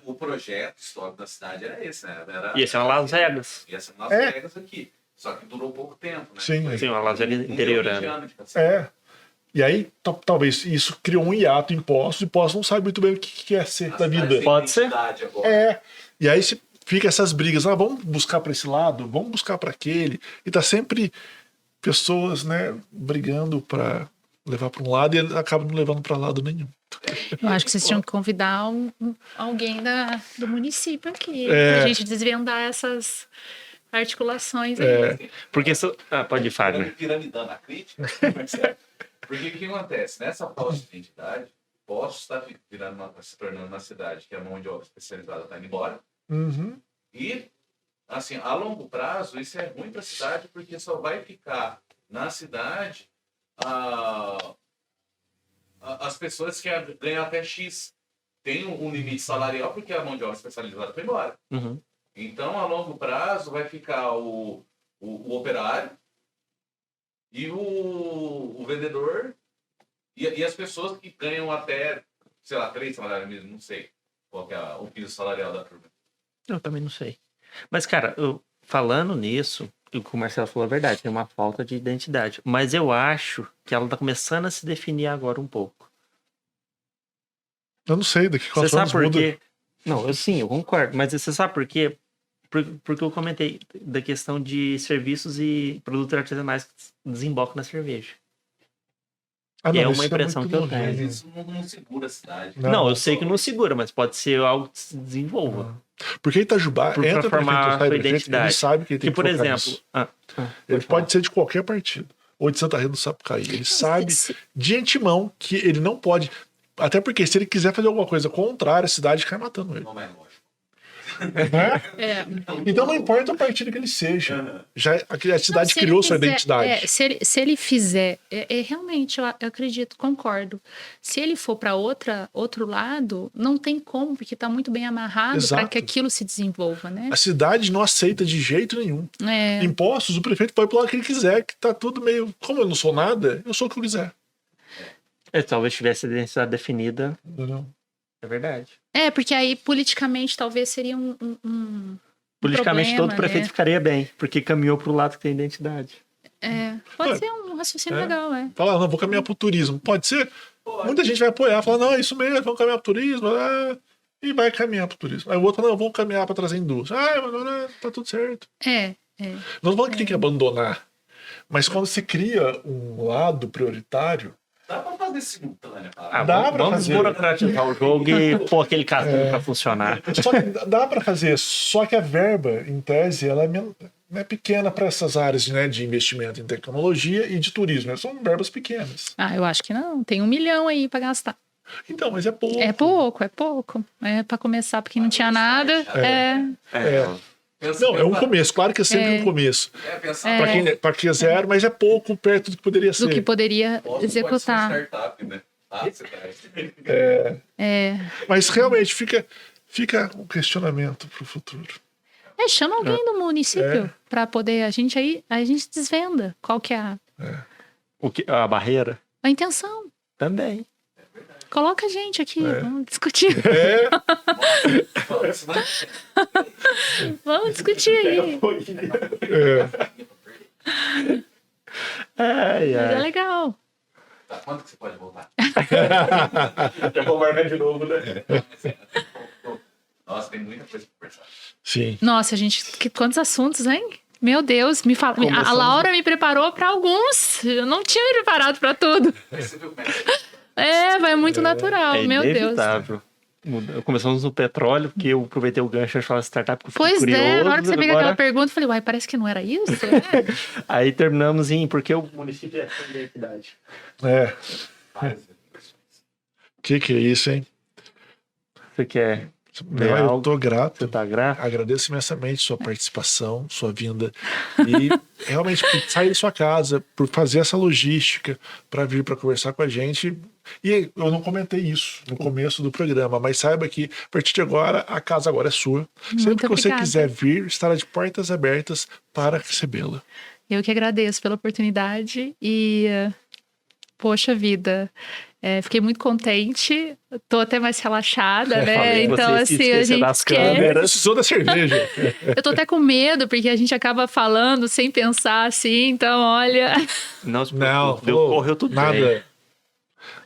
Speaker 4: O projeto histórico da cidade era esse, né?
Speaker 1: Ia ser uma Las Vegas.
Speaker 4: Ia ser Las
Speaker 2: É.
Speaker 4: Vegas aqui. Só que durou pouco tempo, né?
Speaker 2: Sim,
Speaker 4: Foi
Speaker 1: Sim, uma Las Vegas
Speaker 4: um
Speaker 1: interiorana.
Speaker 4: milhão de anos de cacete.
Speaker 2: E aí, talvez isso criou um hiato em Poços, e Poços não sabe muito bem o que é ser
Speaker 4: A
Speaker 2: da
Speaker 4: cidade
Speaker 2: vida.
Speaker 4: tem
Speaker 1: Pode ser.
Speaker 4: identidade agora.
Speaker 2: E aí fica essas brigas, vamos buscar para esse lado, vamos buscar para aquele. E tá sempre pessoas, né, brigando para levar para um lado e acabam não levando para lado nenhum.
Speaker 3: Eu acho que vocês tinham que convidar alguém do município aqui,
Speaker 2: É.
Speaker 3: pra gente desvendar essas articulações aí.
Speaker 1: Porque isso. Pode ir, Fagner.
Speaker 4: Piramidando a crítica. Porque o que acontece? Nessa falta de identidade, Poços está se tornando uma cidade que a mão de obra especializada está indo embora.
Speaker 2: Uhum.
Speaker 4: E, assim, a longo prazo, isso é ruim para a cidade, porque só vai ficar na cidade as pessoas que ganham até X. Tem um limite salarial, porque a mão de obra especializada foi embora.
Speaker 1: Uhum.
Speaker 4: Então, a longo prazo, vai ficar o operário e o vendedor e as pessoas que ganham até, sei lá, 3 salários mínimos, não sei qual que é o piso salarial da turma.
Speaker 1: Eu também não sei. Mas, cara, falando nisso, o que o Marcelo falou é verdade, tem uma falta de identidade. Mas eu acho que ela tá começando a se definir agora um pouco.
Speaker 2: Eu não sei, daqui a 4
Speaker 1: Você sabe
Speaker 2: anos
Speaker 1: por
Speaker 2: muda.
Speaker 1: quê? Não, eu concordo. Mas você sabe por quê? Porque eu comentei da questão de serviços e produtos artesanais que desembocam na cerveja.
Speaker 2: Não,
Speaker 1: é
Speaker 2: isso
Speaker 1: uma impressão
Speaker 2: muito
Speaker 1: que eu
Speaker 2: longe.
Speaker 1: tenho.
Speaker 4: Mas isso não segura a cidade.
Speaker 1: Não, eu sei que não segura, mas pode ser algo que se desenvolva.
Speaker 2: Porque Itajubá
Speaker 1: Pra
Speaker 2: entra
Speaker 1: formar
Speaker 2: prefeito ou sai
Speaker 1: a sua
Speaker 2: prefeito, ele
Speaker 1: identidade.
Speaker 2: sabe que ele tem
Speaker 1: Que,
Speaker 2: que
Speaker 1: por
Speaker 2: focar
Speaker 1: exemplo...
Speaker 2: nisso. Ele pode ser de qualquer partido. Ou de Santa Rita do Sapucaí. Ele sabe de antemão que ele não pode... Até porque se ele quiser fazer alguma coisa contrária, a cidade cai matando ele.
Speaker 4: Não é lógico.
Speaker 2: Né?
Speaker 3: É.
Speaker 2: Então não importa o partido que ele seja. Já a cidade
Speaker 3: Se ele
Speaker 2: criou sua
Speaker 3: fizer-
Speaker 2: identidade.
Speaker 3: se ele fizer, realmente, eu acredito, concordo. Se ele for para outro lado, não tem como, porque está muito bem amarrado para
Speaker 2: Exato.
Speaker 3: que aquilo se desenvolva, né?
Speaker 2: A cidade não aceita de jeito nenhum.
Speaker 3: É,
Speaker 2: Impostos, o prefeito pode pular o que ele quiser, que tá tudo meio... Como eu não sou nada, eu sou o que eu quiser.
Speaker 1: Talvez tivesse a identidade definida,
Speaker 2: Entendeu?
Speaker 1: é verdade.
Speaker 3: porque aí politicamente talvez seria um
Speaker 1: Politicamente,
Speaker 3: problema,
Speaker 1: todo prefeito
Speaker 3: né?
Speaker 1: ficaria bem, porque caminhou pro lado que tem identidade.
Speaker 3: Pode ser um raciocínio legal,
Speaker 2: Falar, não, vou caminhar pro turismo. Pode ser? Muita gente vai apoiar, falar, não, é isso mesmo, vamos caminhar pro turismo. E vai caminhar pro turismo. Aí o outro fala, não, vamos caminhar para trazer indústria. Mas agora tá tudo certo. Não tô falando que tem que abandonar. Mas quando você cria um lado prioritário,
Speaker 4: Dá pra fazer simultânea,
Speaker 2: Dá pra
Speaker 1: vamos
Speaker 2: fazer.
Speaker 1: desburocratizar o jogo e pôr aquele cartão pra funcionar.
Speaker 2: só que dá para fazer. Só que a verba, em tese, ela é pequena para essas áreas, né, de investimento em tecnologia e de turismo. São verbas pequenas.
Speaker 3: Eu acho que não. Tem 1 milhão aí para gastar.
Speaker 2: Então, mas é pouco.
Speaker 3: É pouco. É para começar, porque não tinha nada.
Speaker 2: Não, é um começo. Claro que é sempre um começo.
Speaker 4: Pensar
Speaker 2: Para quem é zero, mas é pouco perto do que poderia ser.
Speaker 3: Do que poderia executar.
Speaker 4: Pode ser uma startup, né? Você
Speaker 2: Mas realmente fica um questionamento para o futuro.
Speaker 3: Chama alguém do município para poder a gente desvenda qual que é
Speaker 1: A barreira?
Speaker 3: a intenção.
Speaker 1: Também.
Speaker 3: Coloca a gente aqui, vamos discutir. Vamos discutir aí. Mas é legal.
Speaker 4: Tá, quando que você pode voltar?
Speaker 1: Já vou marcar de novo, né?
Speaker 4: Nossa, tem muita coisa pra conversar.
Speaker 2: Sim.
Speaker 3: Nossa, gente, quantos assuntos, hein? Meu Deus, me fala. A Laura me preparou para alguns. Eu não tinha me preparado para tudo.
Speaker 4: Você viu como
Speaker 3: Vai muito natural,
Speaker 1: É
Speaker 3: meu Deus.
Speaker 1: inevitável. Começamos no petróleo, porque eu aproveitei o gancho de falar startup, que eu fiquei
Speaker 3: Pois
Speaker 1: curioso.
Speaker 3: é, na hora que você fez
Speaker 1: agora...
Speaker 3: aquela pergunta, eu falei, uai, parece que não era isso?
Speaker 1: Aí terminamos em porque o município é a identidade.
Speaker 2: É.
Speaker 4: várias
Speaker 2: Que é isso, hein?
Speaker 1: Você quer ver
Speaker 2: Não, eu
Speaker 1: algo?
Speaker 2: tô grato.
Speaker 1: Você tá grato?
Speaker 2: Agradeço imensamente sua participação, sua vinda. E realmente por sair da sua casa, por fazer essa logística para vir para conversar com a gente. E eu não comentei isso no começo do programa, mas saiba que a partir de agora, a casa agora é sua. Sempre que você
Speaker 3: obrigada.
Speaker 2: quiser vir, estará de portas abertas para recebê-la.
Speaker 3: Eu que agradeço pela oportunidade e, poxa vida, fiquei muito contente, tô até mais relaxada, né?
Speaker 1: Falei,
Speaker 3: Então,
Speaker 1: você se
Speaker 3: assim, a
Speaker 1: esquecer das
Speaker 3: gente quer.
Speaker 1: câmeras.
Speaker 2: Precisou da cerveja.
Speaker 3: Eu tô até com medo, porque a gente acaba falando sem pensar assim, então, olha.
Speaker 1: Não se
Speaker 2: Não,
Speaker 1: preocupe, correu tudo bem.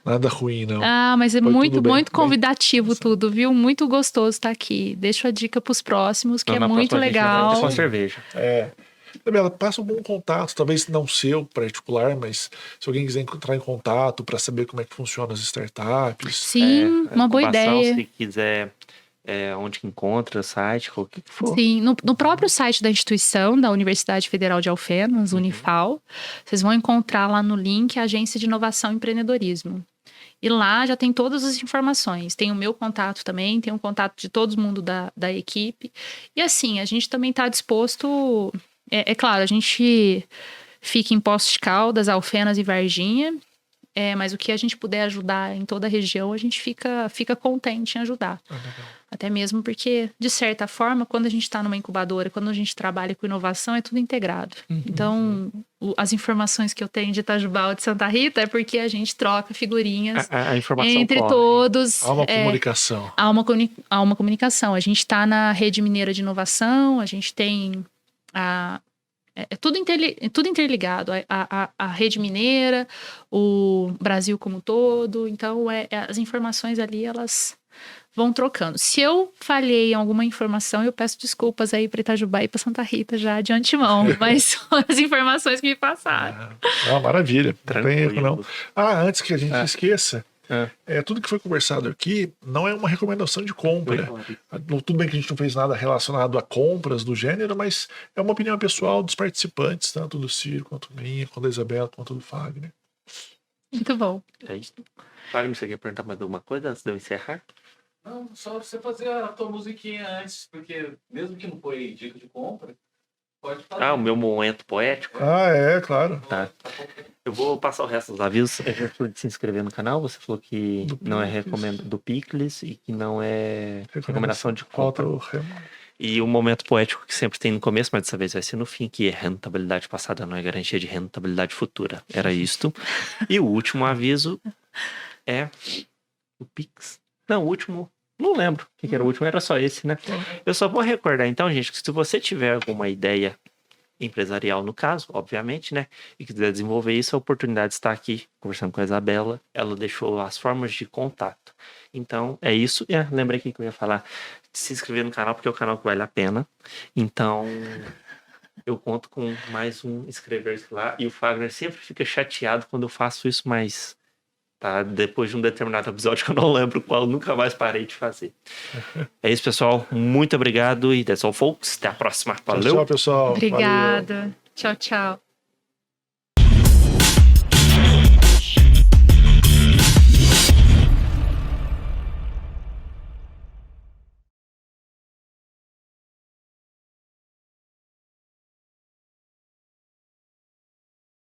Speaker 2: Nada ruim, não.
Speaker 3: Mas é
Speaker 2: Foi
Speaker 3: muito,
Speaker 2: tudo bem,
Speaker 3: muito
Speaker 2: bem.
Speaker 3: convidativo tudo, viu? Muito gostoso estar aqui. Deixo a dica pros próximos, que
Speaker 1: Então,
Speaker 3: é
Speaker 1: na
Speaker 3: muito
Speaker 1: próxima a gente vai
Speaker 3: legal.
Speaker 1: ter com cerveja.
Speaker 2: Isabela, passa um bom contato, talvez não seu particular, mas se alguém quiser entrar em contato para saber como é que funcionam as startups.
Speaker 3: Sim, uma boa
Speaker 1: Ocupação,
Speaker 3: ideia.
Speaker 1: Se quiser, onde que encontra, site, o que for.
Speaker 3: Sim, no próprio site da instituição, da Universidade Federal de Alfenas, Unifal, vocês vão encontrar lá no link a Agência de Inovação e Empreendedorismo. E lá já tem todas as informações. Tem o meu contato também, tem o contato de todo mundo da equipe. E assim, a gente também está disposto... É claro, a gente fica em Poços de Caldas, Alfenas e Varginha, mas o que a gente puder ajudar em toda a região, a gente fica contente em ajudar. Até mesmo porque, de certa forma, quando a gente está numa incubadora, quando a gente trabalha com inovação, é tudo integrado. Então, as informações que eu tenho de Itajubá ou de Santa Rita é porque a gente troca figurinhas
Speaker 1: A informação
Speaker 3: entre
Speaker 1: corre.
Speaker 3: todos.
Speaker 2: Há uma comunicação.
Speaker 3: Há uma comunicação. A gente está na Rede Mineira de Inovação, a gente tem tudo interligado. A Rede Mineira, o Brasil como um todo. Então, as informações ali, elas vão trocando. Se eu falhei em alguma informação, eu peço desculpas aí para Itajubá e para Santa Rita já de antemão, mas são as informações que me passaram.
Speaker 2: Maravilha. Não tem erro, não.
Speaker 1: Tranquilo.
Speaker 2: Antes que a gente esqueça, tudo que foi conversado aqui não é uma recomendação de compra. Tudo bem que a gente não fez nada relacionado a compras do gênero, mas é uma opinião pessoal dos participantes, tanto do Ciro, quanto minha, quanto da Isabela, quanto do Fagner.
Speaker 3: Muito bom.
Speaker 1: É isso. Fagner, você quer perguntar mais alguma coisa antes de eu encerrar?
Speaker 4: Não, só você fazer a tua musiquinha antes, porque mesmo que não foi dica de compra, pode fazer.
Speaker 1: O meu momento poético?
Speaker 2: Claro.
Speaker 1: Tá. Eu vou passar o resto dos avisos. A gente falou de se inscrever no canal. Você falou que não é recomendo do Picles e que não é recomendação de compra. E o momento poético que sempre tem no começo, mas dessa vez vai ser no fim, que é rentabilidade passada não é garantia de rentabilidade futura. Era isto. E o último aviso é o Pix. Não, o último... Não lembro o que era o último, era só esse, né? Eu só vou recordar então, gente, que se você tiver alguma ideia empresarial no caso, obviamente, né? E quiser desenvolver isso, a oportunidade está aqui, conversando com a Isabela. Ela deixou as formas de contato. Então, é isso. Lembrei que eu ia falar de se inscrever no canal, porque é o canal que vale a pena. Então, eu conto com mais um inscrever-se lá. E o Fagner sempre fica chateado quando eu faço isso, mas... Tá? Depois de um determinado episódio que eu não lembro qual, nunca mais parei de fazer. É isso, pessoal. Muito obrigado e that's all, folks. Até a próxima. Valeu.
Speaker 2: Tchau, pessoal.
Speaker 3: Obrigada.
Speaker 2: Valeu.
Speaker 3: Tchau, tchau.